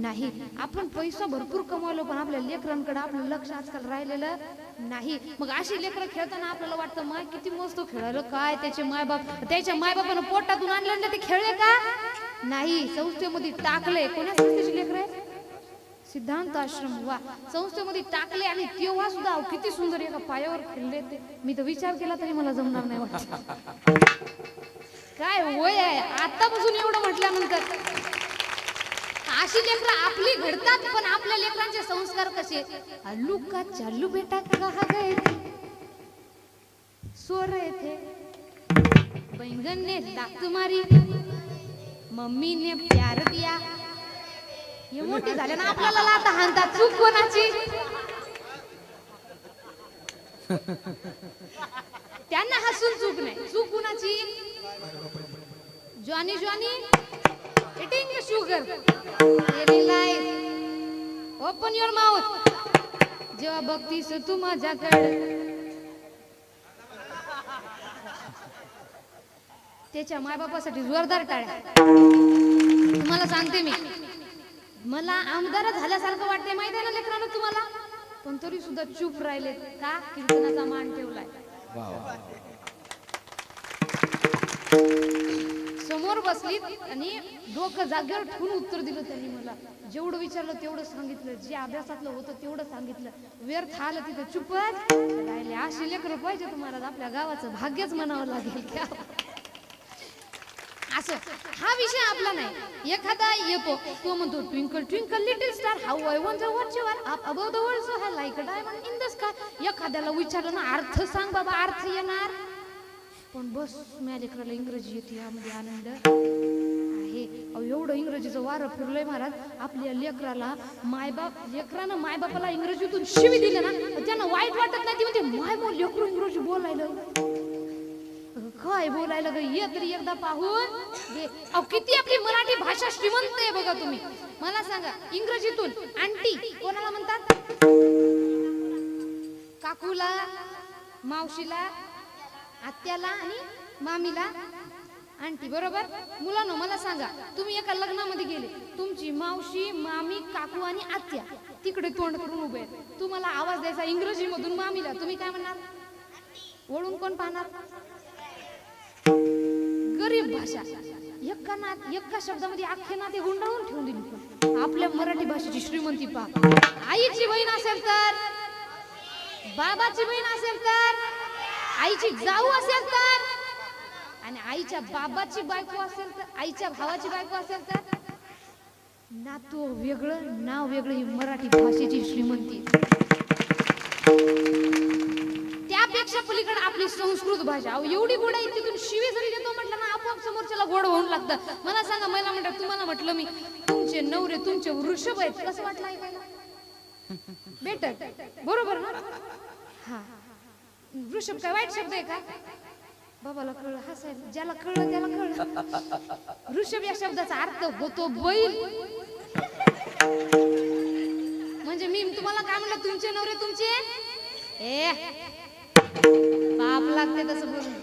नाही. आपण पैसा भरपूर कमावलो पण आपल्या लेकरांकडे आपलं लक्ष आजकाल राहिलेलं नाही. मग अशी लेकरं खेळताना आपल्याला वाटतं माय किती मस्त खेळायला. काय त्याचे मायबापानं पोटातून आणलं ते खेळले का नाही. संस्थेमध्ये टाकले. कोण्या संस्थेची लेकर आहे? सिद्धांत आश्रम. वा संस्थेमध्ये टाकले आणि तेव्हा सुद्धा किती सुंदर एका पायावर खेळले ते. मी तर विचार केला तरी मला जमणार नाही वाटत. काय वय आहे आतापासून एवढं म्हटल्यानंतर. अशी लेकरं आपली घडतात पण आपल्या लेकरांचे संस्कार कसे? आलू का चालू बेटा कहा गए सो रहे थे, बैंगन ने लात मारी, मम्मी ने प्यार दिया. हे मोठे झाले ना आपल्याला लाता हाणतात. चूक कोणाची? त्यांना हसून चूक नाही. चूक कोणाची? Johnny Johnny eating sugar daily life open your mouth. जेव्हा बघतीस तू माझ्याकडे त्याच्या मायबापासाठी जोरदार टाळ्या. तुम्हाला सांगते मी मला आमदार झाल्यासारखं वाटते माहिती आहे ना लेकरांनो तुम्हाला. पण तरी सुद्धा चूप राहिले का? कीर्तनाचा मान ठेवलाय. समोर बसली आणि डोकं जागेवर ठेवून उत्तर दिलं त्यांनी. मला जेवढं विचारलं तेवढं सांगितलं. जे अभ्यासातलं होतं तेवढं सांगितलं. व्यर्थ आलं तिथं चुपच राहिले. अशी लेकरं पाहिजे तुम्हाला. आपल्या गावाचं भाग्यच म्हणावं लागेल. क्या असं हा विषय आपला नाही. एखादा येतो तो म्हणतो twinkle twinkle little star how I wonder what you are up above the world so high like a diamond in the sky. एखाद्याला विचारलं ना अर्थ सांग बाबा, अर्थ येणार. पण बस माझ्या लेकराला इंग्रजी येते यामध्ये आनंद आहे. एवढं इंग्रजीचं वारं फिरलंय महाराज. आपल्या लेकराला लेकरानं मायबापाला इंग्रजीतून शिवी दिले ना त्यांना वाईट वाटत नाही. ती म्हणते माय मग लेकरू इंग्रजी बोलायला काय बोलायला ग ये तरी एकदा पाहून. किती आपली मराठी भाषा श्रीमंत आहे बघा तुम्ही. मला सांगा इंग्रजीतून आंटी कोणाला म्हणतात? काकूला, मावशीला, आत्याला आणि मामीला आंटी. बरोबर? मुलांनो मला सांगा तुम्ही एका लग्नामध्ये गेले. तुमची मावशी, मामी, काकू आणि आत्या तिकडे तोंड करून उभे आहेत. तुम्हाला आवाज द्यायचा इंग्रजी मधून मामीला. तुम्ही काय म्हणणार? वळून कोण पाहणार? गरीब भाषा. एका शब्दामध्ये अख्खे नाते गुंडाळून ठेवून दिली. आपल्या मराठी भाषेची श्रीमंती पहा. आईची बहीण असेल तर, बाबाची बहीण असेल तर, आईची जाऊ असेल तर, आणि आईच्या बाबाची बायको असेल तर, आईच्या भावाची बायको असेल तर, नातो वेगळं नाव वेगळं. ही मराठी भाषेची श्रीमंती. त्यापेक्षा पलीकडे आपली संस्कृत भाषा. एवढी गोड आहे तिथून शिवी जरी देतो म्हटलं ना आपोआप समोरच्याला गोड होऊन लागतं. मला सांगा मला म्हणतात तुम्हाला म्हटलं मी तुमचे नवरे तुमचे वृषभ आहेत कसं वाटलं ऐकायला? बेटर बरोबर ना? हा वृषभ काय वाईट शब्द आहे का? बाबाला कळलं हसायला. ज्याला कळलं त्याला कळलं. वृषभ या शब्दाचा अर्थ होतो बैल. म्हणजे मी तुम्हाला काय म्हणलं तुमचे नवरे तुमचे पाप लागते तसं बोलून.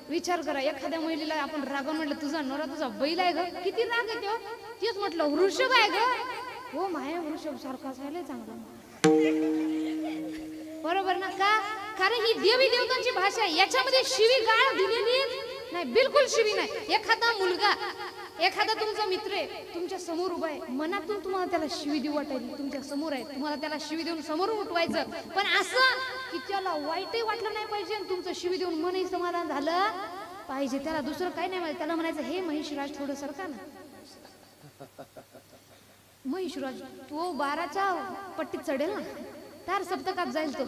विचार करा एखाद्या महिलेला आपण रागावून म्हटलं तुझा नवरा तुझा बैल आहे ग. किती राग येतो. तेच म्हटलं वृषभ आहे ग. हो माया वृषभ सारखा असायला चांगला. बरोबर ना? का? कारण ही देवी देवतांची भाषा आहे. याच्यामध्ये शिवी गाळ दिलेली नाही. बिलकुल शिवी नाही. एखादा मुलगा एखादा तुमचा मित्र आहे तुमच्या समोर उभा आहे. मनातून तुम्हाला त्याला शिवी देऊ वाटायची. तुमच्या समोर आहे तुम्हाला त्याला शिवी देऊन समोर उठवायचं. पण असं की त्याला वाईटही वाटलं नाही पाहिजे आणि तुमचं शिवी देऊन मनही समाधान झालं पाहिजे. त्याला दुसरं काही नाही माहिती. त्याला म्हणायचं हे महिषराज थोडं सरका ना. महिषराज तो 12च्या पट्टीत चढेल ना. तार सप्तकात जाईल तो.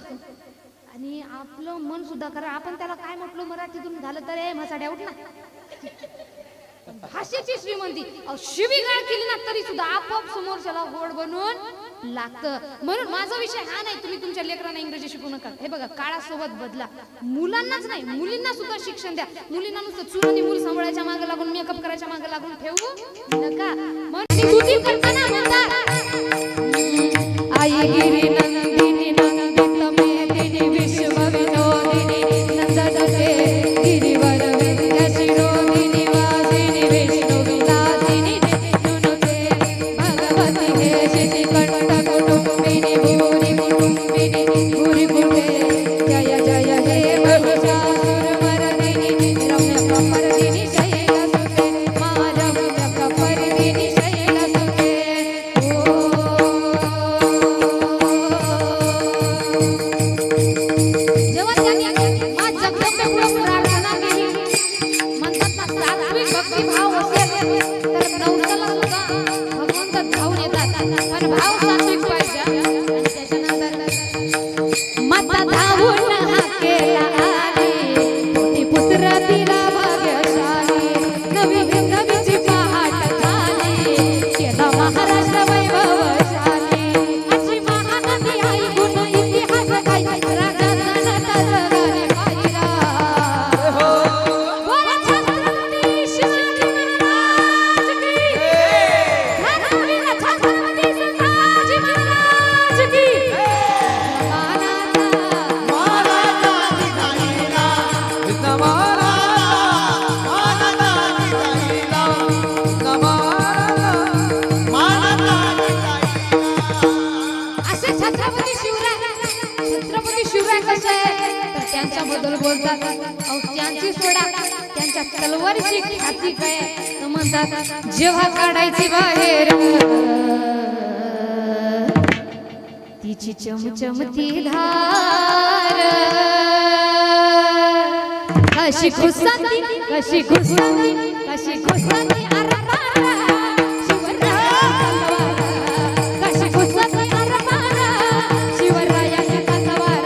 आणि आपलं मन सुद्धा करा. आपण त्याला काय म्हटलो मराठीतून झालं तर ए म्हसाड्या उठ ना. भाषेची श्रीमंती शिवीगाळ केली ना तरी सुद्धा आपोआप समोरच्याला गोड बनवून लागतं. म्हणून माझा विषय हा नाही तुम्ही तुमच्या लेकरांना इंग्रजी शिकू नका. हे बघा काळासोबत बदला. मुलांनाच नाही मुलींना सुद्धा शिक्षण द्या. मुलींना नुसतं चुरानी मूल सांभाळायच्या मागे लागून मेकअप करायच्या मागे लागून ठेवू नका. म्हणून स्तुती करताना म्हणतात आई गिरी नंदिनी नंदित मेदिनी विश्व विनोदिनी नंदते गिरिवर विद्या शिरोदिनी वासिनी विष्णु विलासिनी नुनुते भगवती हे शिति कंठ कुटुंबिनी भूरि कुटुंबिनी भूरि कुटे जय जय हे महिषासुरमर्दिनी रम्य प्रपर्दिनी शैलसुते मा रम्य प्रपर्दिनी शैलसुते. जेव्हा त्यांनी मा जगदंबेपुढे प्रार्थना केली म्हणतात ना सात्विक भक्तिभाव असेल तर नवसाला सुद्धा भगवंत धावून येतात. पण भाव सात्विक पाहिजे. आणि त्याच्यानंतर माता धावून हाकेला आली पोटी पुत्र तिला भाग्यशाली नवी नवीची पहाट झाली केला महाराष्ट्र वैभवशाली अशी महानदी आई गुण इतिहास गाई राजा जनता जगाने पाहिला. बोला छत्रपती शिवाजी महाराज की धर्मवीर छत्रपती संभाजी महाराज की. असे छत्रपती शिवराय कसे आहे तर त्यांच्याबद्दल बोलतात अहो त्यांची सोडा त्यांच्या तलवारीची ख्याती काय तर म्हणतात जेव्हा काढायची बाहेर तिची चमचमती धार कशी खुसाती कशी खुसाती कशी खुसाती अरमाना शिवराय कशी खुसाती अरमाना शिवरायाची तलवार.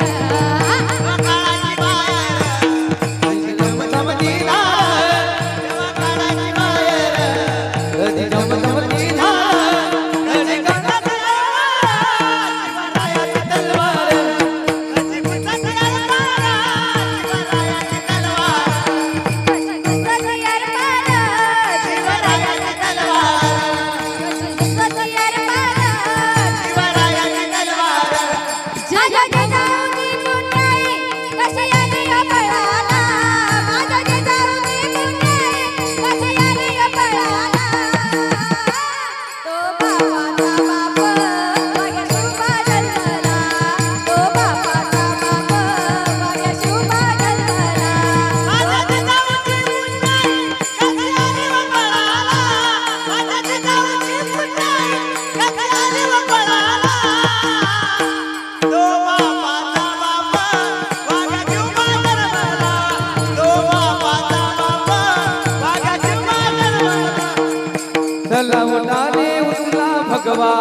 चला उठाने उचला भगवा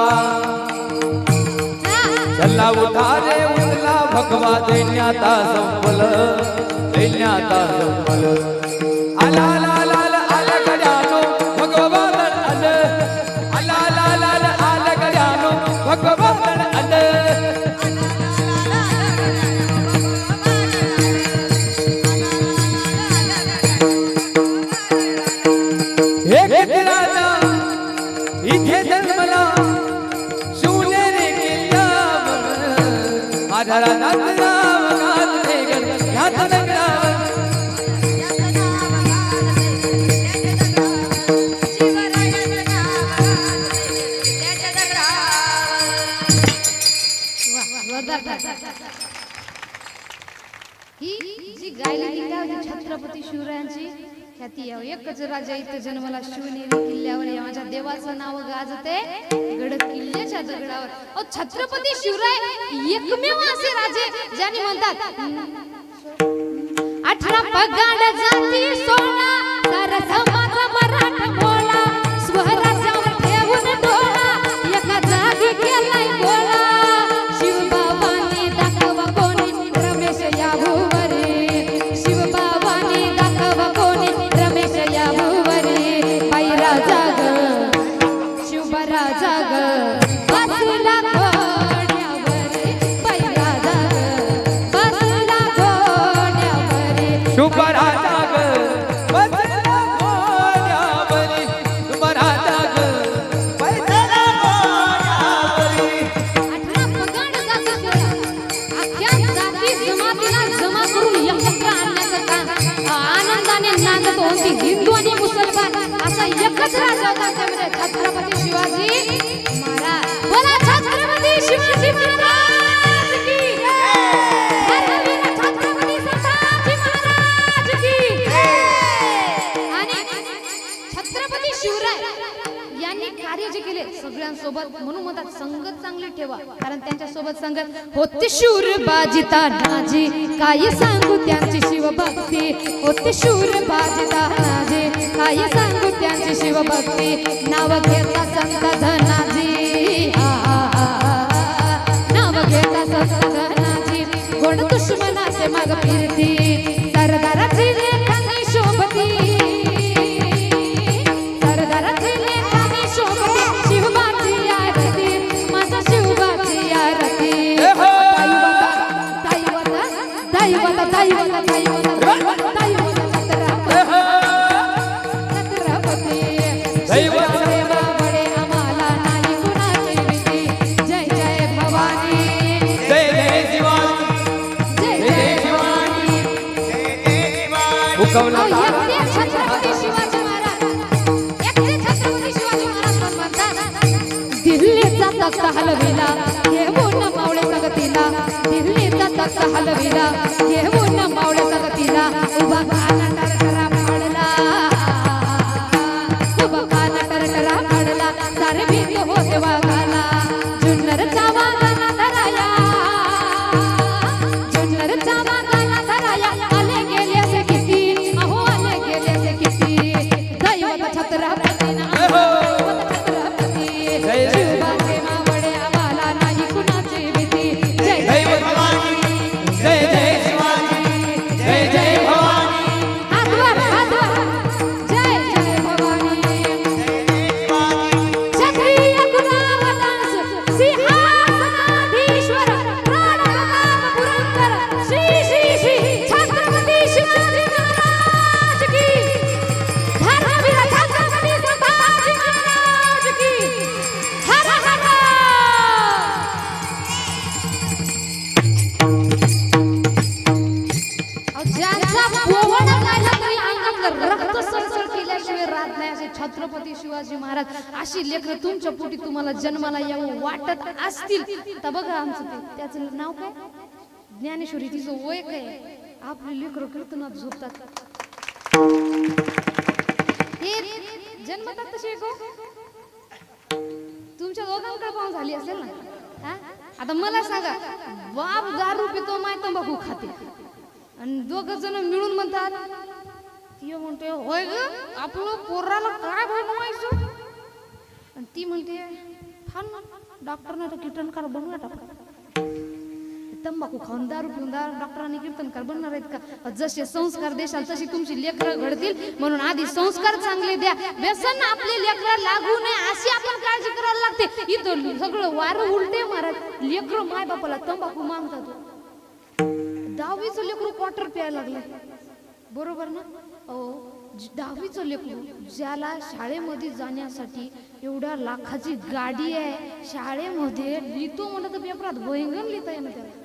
चला उठाने उचला भगवा दैन्याता संपल दैन्याता संपल. आला आला आला आला गड्यानो भगवा दळ आलं आला आला आला आला गड्यानो भगवा दळ आलं. एक राजा इथे जन्मला शिवनेरी किल्ल्यावर आढळा नाथराव गाजलेगर ह्याच नगरावर. ही जी गायली ती काय होती छत्रपती शिवरायांची ख्याती आहे. एकच राजा इथं जन्माला शिवनेरी किल्ल्यावर या माझ्या देवाचं नाव गाजते गड किल्ल्याच्या दगडावर. अहो छत्रपती शिवराय एकमेव असे राजे ज्यांनी म्हणतात 18 पगाड जाती 16 सारा समाज मराठा बोला स्वराज्यावर ठेवून डोळा एका जागी केलाय बोला शिवबाबांनी दाखवा कोणी रमेश नावाने नांदत होती हिंदू आणि मुसलमान असा एकच राजा होता त्यामध्ये छत्रपती शिवाजी महाराज. बोला छत्रपती शिवाजी महाराज की धर्मवीर छत्रपती संभाजी महाराज की. आणि छत्रपती शिवराय यांनी कार्य जे केले सगळ्यांसोबत म्हणून म्हणतात संगत चांगली ठेवा कारण त्यांच्या सोबत संगत होते शूर बाजिता नाजी काय सांगू त्यांची शिवभक्ती होते शूर बाजिता नाजी काय सांगू त्यांची शिवभक्ती नाव घेता संत धनाजी नाव घेता संत धनाजी कोण दुश्मनाचे माग फिरती सरदाराची लेखानी शोभती सरदाराची लेखानी शोभती शिवबाची आरती माझा शिवबाची आरती दैवता दैवता दैवता दैवता दैवता छत्रपती शिवसेवा बडे आम्हाला नाही कुणाची भीती जय जय भवानी जय जय शिवाजी जय जय भवानी. हुकवला एकटे छत्रपती शिवाजी महाराज एकटे छत्रपती शिवाजी महाराज म्हणतात दिल्लीचा तख्त हलविला घेऊन मावळे जगतीला दिल्लीचा तख्त हलविला घेऊन मावळे जगतीला उभा काना टरटरा फाडला उभा काना टरटरा फाडला सारे भीत होते वाघाला जुन्नरचा वाघाला धराया जुन्नरचा वाघाला धराया आले गेले असे किती अहो आले गेले असे किती दैवत छत्रपती छत्रपती शिवबाचे मावळे आम्हाला नाही कुणाची भीती जय जय भवानी जय जय शिवाजी जय जय भवानी हातवर जय जय भवानी क्षत्रिय गुणावतांस सिंहासनाधीश्वर प्राणप्रताप पुरंदर श्री श्री श्री छत्रपती शिवाजी महाराज की धर्मवीर छत्रपती संभाजी महाराज की हर हर. ज्यांचा पोवाडा गायला तरी अंगातलं रक्त सळसळ केल्याशिवाय राहत नाही असे छत्रपती शिवाजी महाराज अशी लेकरं तुमच्या पोटी तुम्हाला जन्माला यावं वाटत असतील तर बघा आमचं ते त्याचं नाव काय ज्ञानेश्वरी तिचं वय काय आपली लेकरं कीर्तनात झोपतात हे जन्मतात तसे गो तुमच्या दोघांकडे पाहून झाली असेल ना हा? आता मला सांगा बाप दारू पितो माय तंबाखू खाते आणि दोघ जण मिळून म्हणतात ती म्हणते होय ग आपलं पोराला काय बनवायचं आणि ती म्हणते फार डॉक्टरने तर कीर्तनकार बनवला टाका तंबाखू खाऊन दारू पिऊन डॉक्टरांनी कीर्तनकार बनणार आहेत का जसे संस्कार देशाल तशी तुमची लेकरं घडतील म्हणून आधी संस्कार चांगले द्या व्यसन आपले लेकरं लागू नये अशी आपण काळजी करायला लागते इथं सगळं वारं उलटे मारत लेकरं माय बापाला तंबाखू मागतात 10वीचं लेकरू क्वार्टर प्यायला लागले बरोबर ना 10वीचं लेकरू ज्याला शाळेमध्ये जाण्यासाठी एवढ्या लाखाची गाडी आहे शाळेमध्ये लिहितो म्हणत पेपरात भयंकर लिहिता येणं त्याला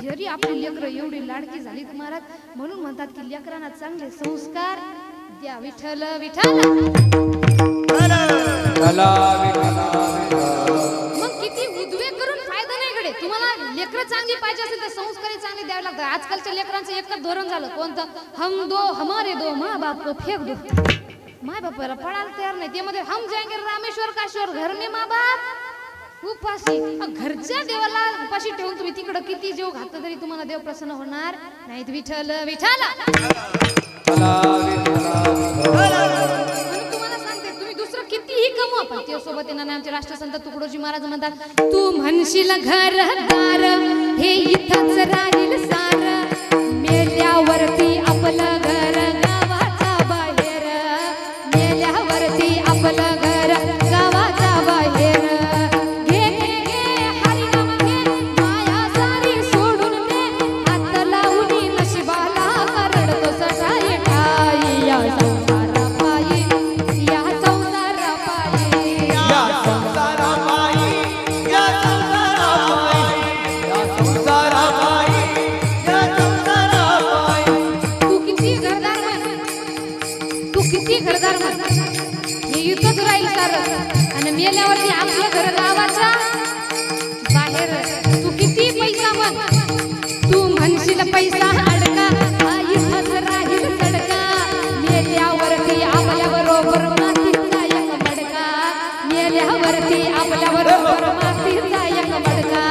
जरी आपली लेकरं एवढी लाडकी झाली महाराज म्हणून म्हणतात की लेकरांना चांगले संस्कार द्या विठ्ठल विठ्ठल मग किती उद्वेग करून फायदा नाही कडे तुम्हाला लेकरं चांगली पाहिजे असेल तर संस्कारी चांगले द्यावे लागतात आजकालच्या लेकरांचं एकच धोरण झालं कोणतं हम दो हमारे दो माँ बाप को फेक दो माय बापाला पडायला तयार नाही त्यामध्ये हम जाएंगे रामेश्वर काश्वर घर में माँ बाप उपाशी घरच्या देवाला उपाशी ठेवून तुम्ही तिकडं किती जीव घातलं तरी तुम्हाला देव प्रसन्न होणार नाहीत विठ्ठल विठ्ठल तुम्हाला सांगते तुम्ही दुसरं कितीही कमवा पण त्या सोबत येणार आमचे राष्ट्रसंत तुकडोजी महाराज म्हणतात तू म्हणशील घरदार हे इथंच राहील सार मेल्यावरती आपलं घर गावाच्या बाहेर मेल्यावरती आपलं घर गावाच्या बाहेर घे घे घे हरिनाम घे माया सारी सोडून दे हात लावून नशिबाला रडतो सटाई ठाई या संसारापायी या संसारापायी या संसारापायी या संसारापायी या संसारापायी या मेल्यावरती आपलं घर गावाचा बाहेर तू किती पैसा म्हण तू म्हणशील पैसा अडका इथंच राहील सडका मेल्यावरती आपल्या बरोबर मातीचा एक मडका मेल्यावरती आपल्या बरोबर मातीचा एक मडका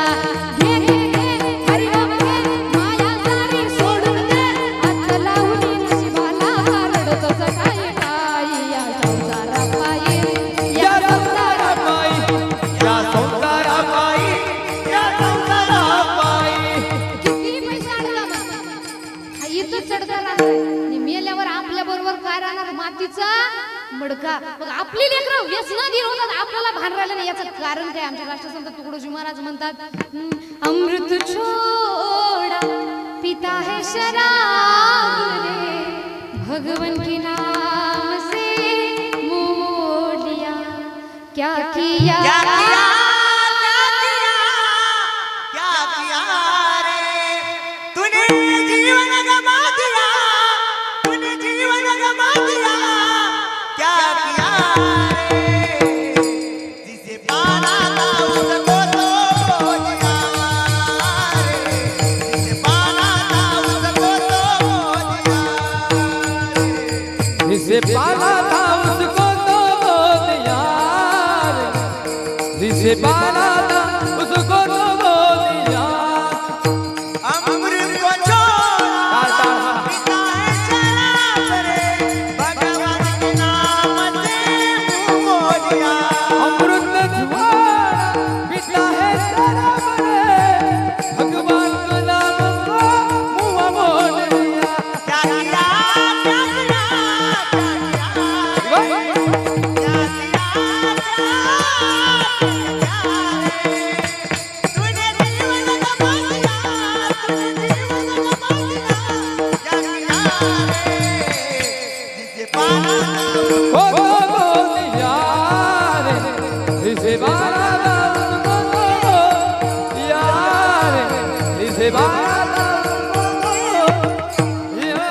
घे घे घे हरिओम घे माया सारी सोडून दे हात लावून नशिबाला रडतोस काय काय या संसारापायी या संसारापायी या संसारापायी या संसारापायी किती पैसा अडला मग हा इथं चढका राहणार आणि मेल्यावर आपल्या बरोबर काय राहणार मातीचा मडका मग आपली लेकरं व्यसनाधीन होतात आपल्याला भान राहिलं नाही याचं कारण काय आमचे राष्ट्रसंत तुकडोजी महाराज म्हणतात अमृत छोड़ा पिता है शराब रे भगवन के नाम से मुंह मोड़ लिया क्या किया क्या किया क्या किया रे तूने जीवन गमा दिया तूने जीवन गमा दिया क्या किया रे जिसे पाना था उसको तो दिया रे जिसे पाना था उसको तो दिया रे जिसे पाला था उसको तो वो दिया रे जिसे पाला था उसको तो वो दिया अमृत को छोड़ा पिता है शराब रे भगवान के नाम से मुंह मोड़िया अमृत छुआ पिता है शराब रे भगवान का नाम को मुंह मोड़ लिया क्या किया क्या किया क्या किया क्या तूने जीवन गमा दिया तूने जीवन गमा दिया क्या किया रे जिसे पाना ओ तो वो दिया रे जिसे पाला था उसको तो वो दिया रे जिसे पाला था उसको तो दिया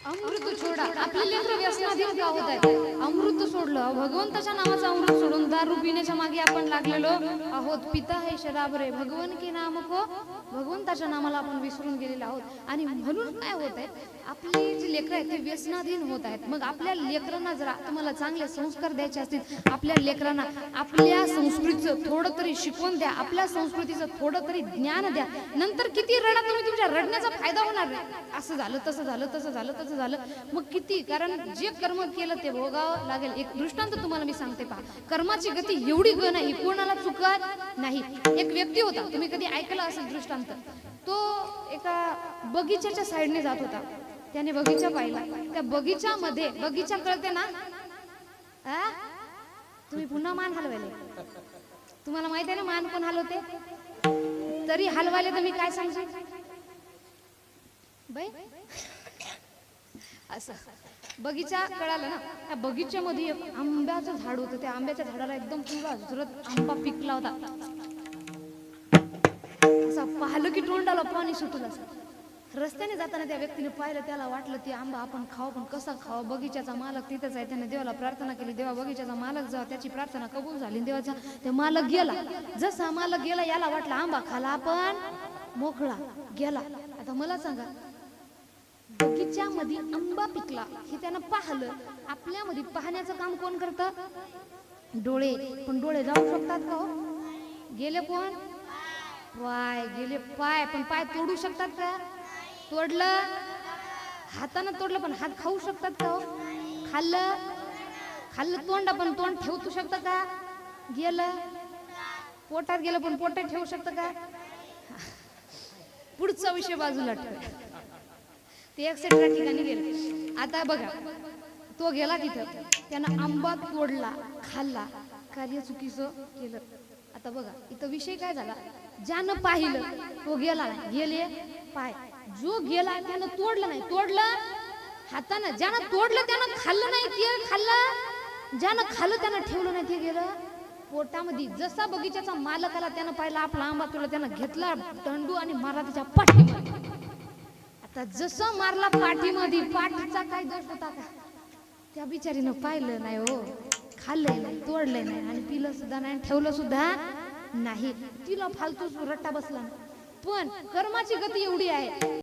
अमृत सोडा आपले लेकरं व्यसनाधीन का होत आहेत अमृत सोडलं भगवंताच्या नावाचं अमृत सोडून दारू पिण्याच्या मागे आपण लागलेलो आहोत पिता हे शराब रे भगवन के नाम को भगवंताच्या नामाला आपण विसरून गेलेलो आहोत आणि म्हणून काय होत आहे आपली जी लेकरं आहेत ते व्यसनाधीन होत आहेत मग आपल्या लेकरांना जर तुम्हाला चांगले संस्कार द्यायचे असतील आपल्या लेकरांना आपल्या संस्कृतीचं थोडं तरी शिकवून द्या आपल्या संस्कृतीचं थोडं तरी ज्ञान द्या नंतर किती रडा तुम्ही तुमच्या रडण्याचा फायदा होणार नाही असं झालं तसं झालं तसं झालं तसं झालं मग किती कारण जे कर्म केलं ते भोगावं लागेल एक दृष्टांत तुम्हाला मी सांगते पहा कर्माची गती एवढी ग नाही कोणाला चुकत नाही एक व्यक्ती होता तुम्ही कधी ऐकलं असेल दृष्टांत तो एका बगीच्याच्या साईडने जात होता त्याने बगीचा पाहिला त्या बगीच्यामध्ये बगीचा कळते ना तुम्ही पुन्हा मान हलवायले तुम्हाला माहित आहे ना मान कोण हलवते तरी हलवायले तर मी काय सांगू बाई असं बगीचा कळाला ना त्या बगीच्यामध्ये एक आंब्याचं झाड होतं त्या आंब्याच्या झाडाला एकदम पुरा झुरत आंबा पिकला होता असा पाहिलं की तोंडाला पाणी सुटलं असं रस्त्याने जाताना त्या व्यक्तीने पाहिलं त्याला वाटलं ती आंबा आपण खाऊ पण कसा खाऊ बगीच्याचा मालक तिथेच आहे त्याने देवाला प्रार्थना केली देवा बगीच्याचा मालक जावा त्याची प्रार्थना कबूल झाली देवाचा ते मालक गेला जसा मालक गेला याला वाटलं आंबा खाला आपण मोकळा गेला आता मला सांगा बगीच्यामध्ये आंबा पिकला हे त्यानं पाहिलं आपल्यामध्ये पाहण्याचं काम कोण करतं डोळे पण डोळे जाऊ शकतात का हो गेले कोण पाय गेले पाय पण पाय तोडू शकतात का तोडलं हातानं तोडलं पण हात खाऊ शकतात का हो खाल्लं खाल्लं तोंड पण तोंड ठेवू शकतं का गेलं पोटात गेलं पण पोटात ठेवू शकतं का पुढचा विषय बाजूला ठेव ते एक्सेट्रा ठिकाणी गेले आता बघा तो गेला तिथं त्यानं आंबा तोडला खाल्ला कार्य चुकीचं केलं आता बघा इथं विषय काय झाला ज्यानं पाहिलं तो गेला नाही गेले पाय जो गेला त्यानं तोडलं नाही तोडलं हातानं ज्यानं तोडलं त्यानं खाल्लं नाही ते खाल्लं ज्यानं खाल्लं त्यानं ठेवलं नाही ते गेलं पोटामध्ये जसा बगीच्याचा मालक आला त्यानं पाहिला आपला आंबा तोडला त्यानं घेतला दंडू आणि मारला त्याच्या पाठीमध्ये आता जसं मारला पाठीमध्ये पाठीचा काय दोष होता का त्या बिचारीनं पाहिलं नाही हो, खाल्लंय नाही, तोडलंय नाही आणि पिलं सुद्धा नाही, ठेवलं सुद्धा नाही. तिला फालतूच रट्टा बसला. पण कर्माची गती एवढी आहे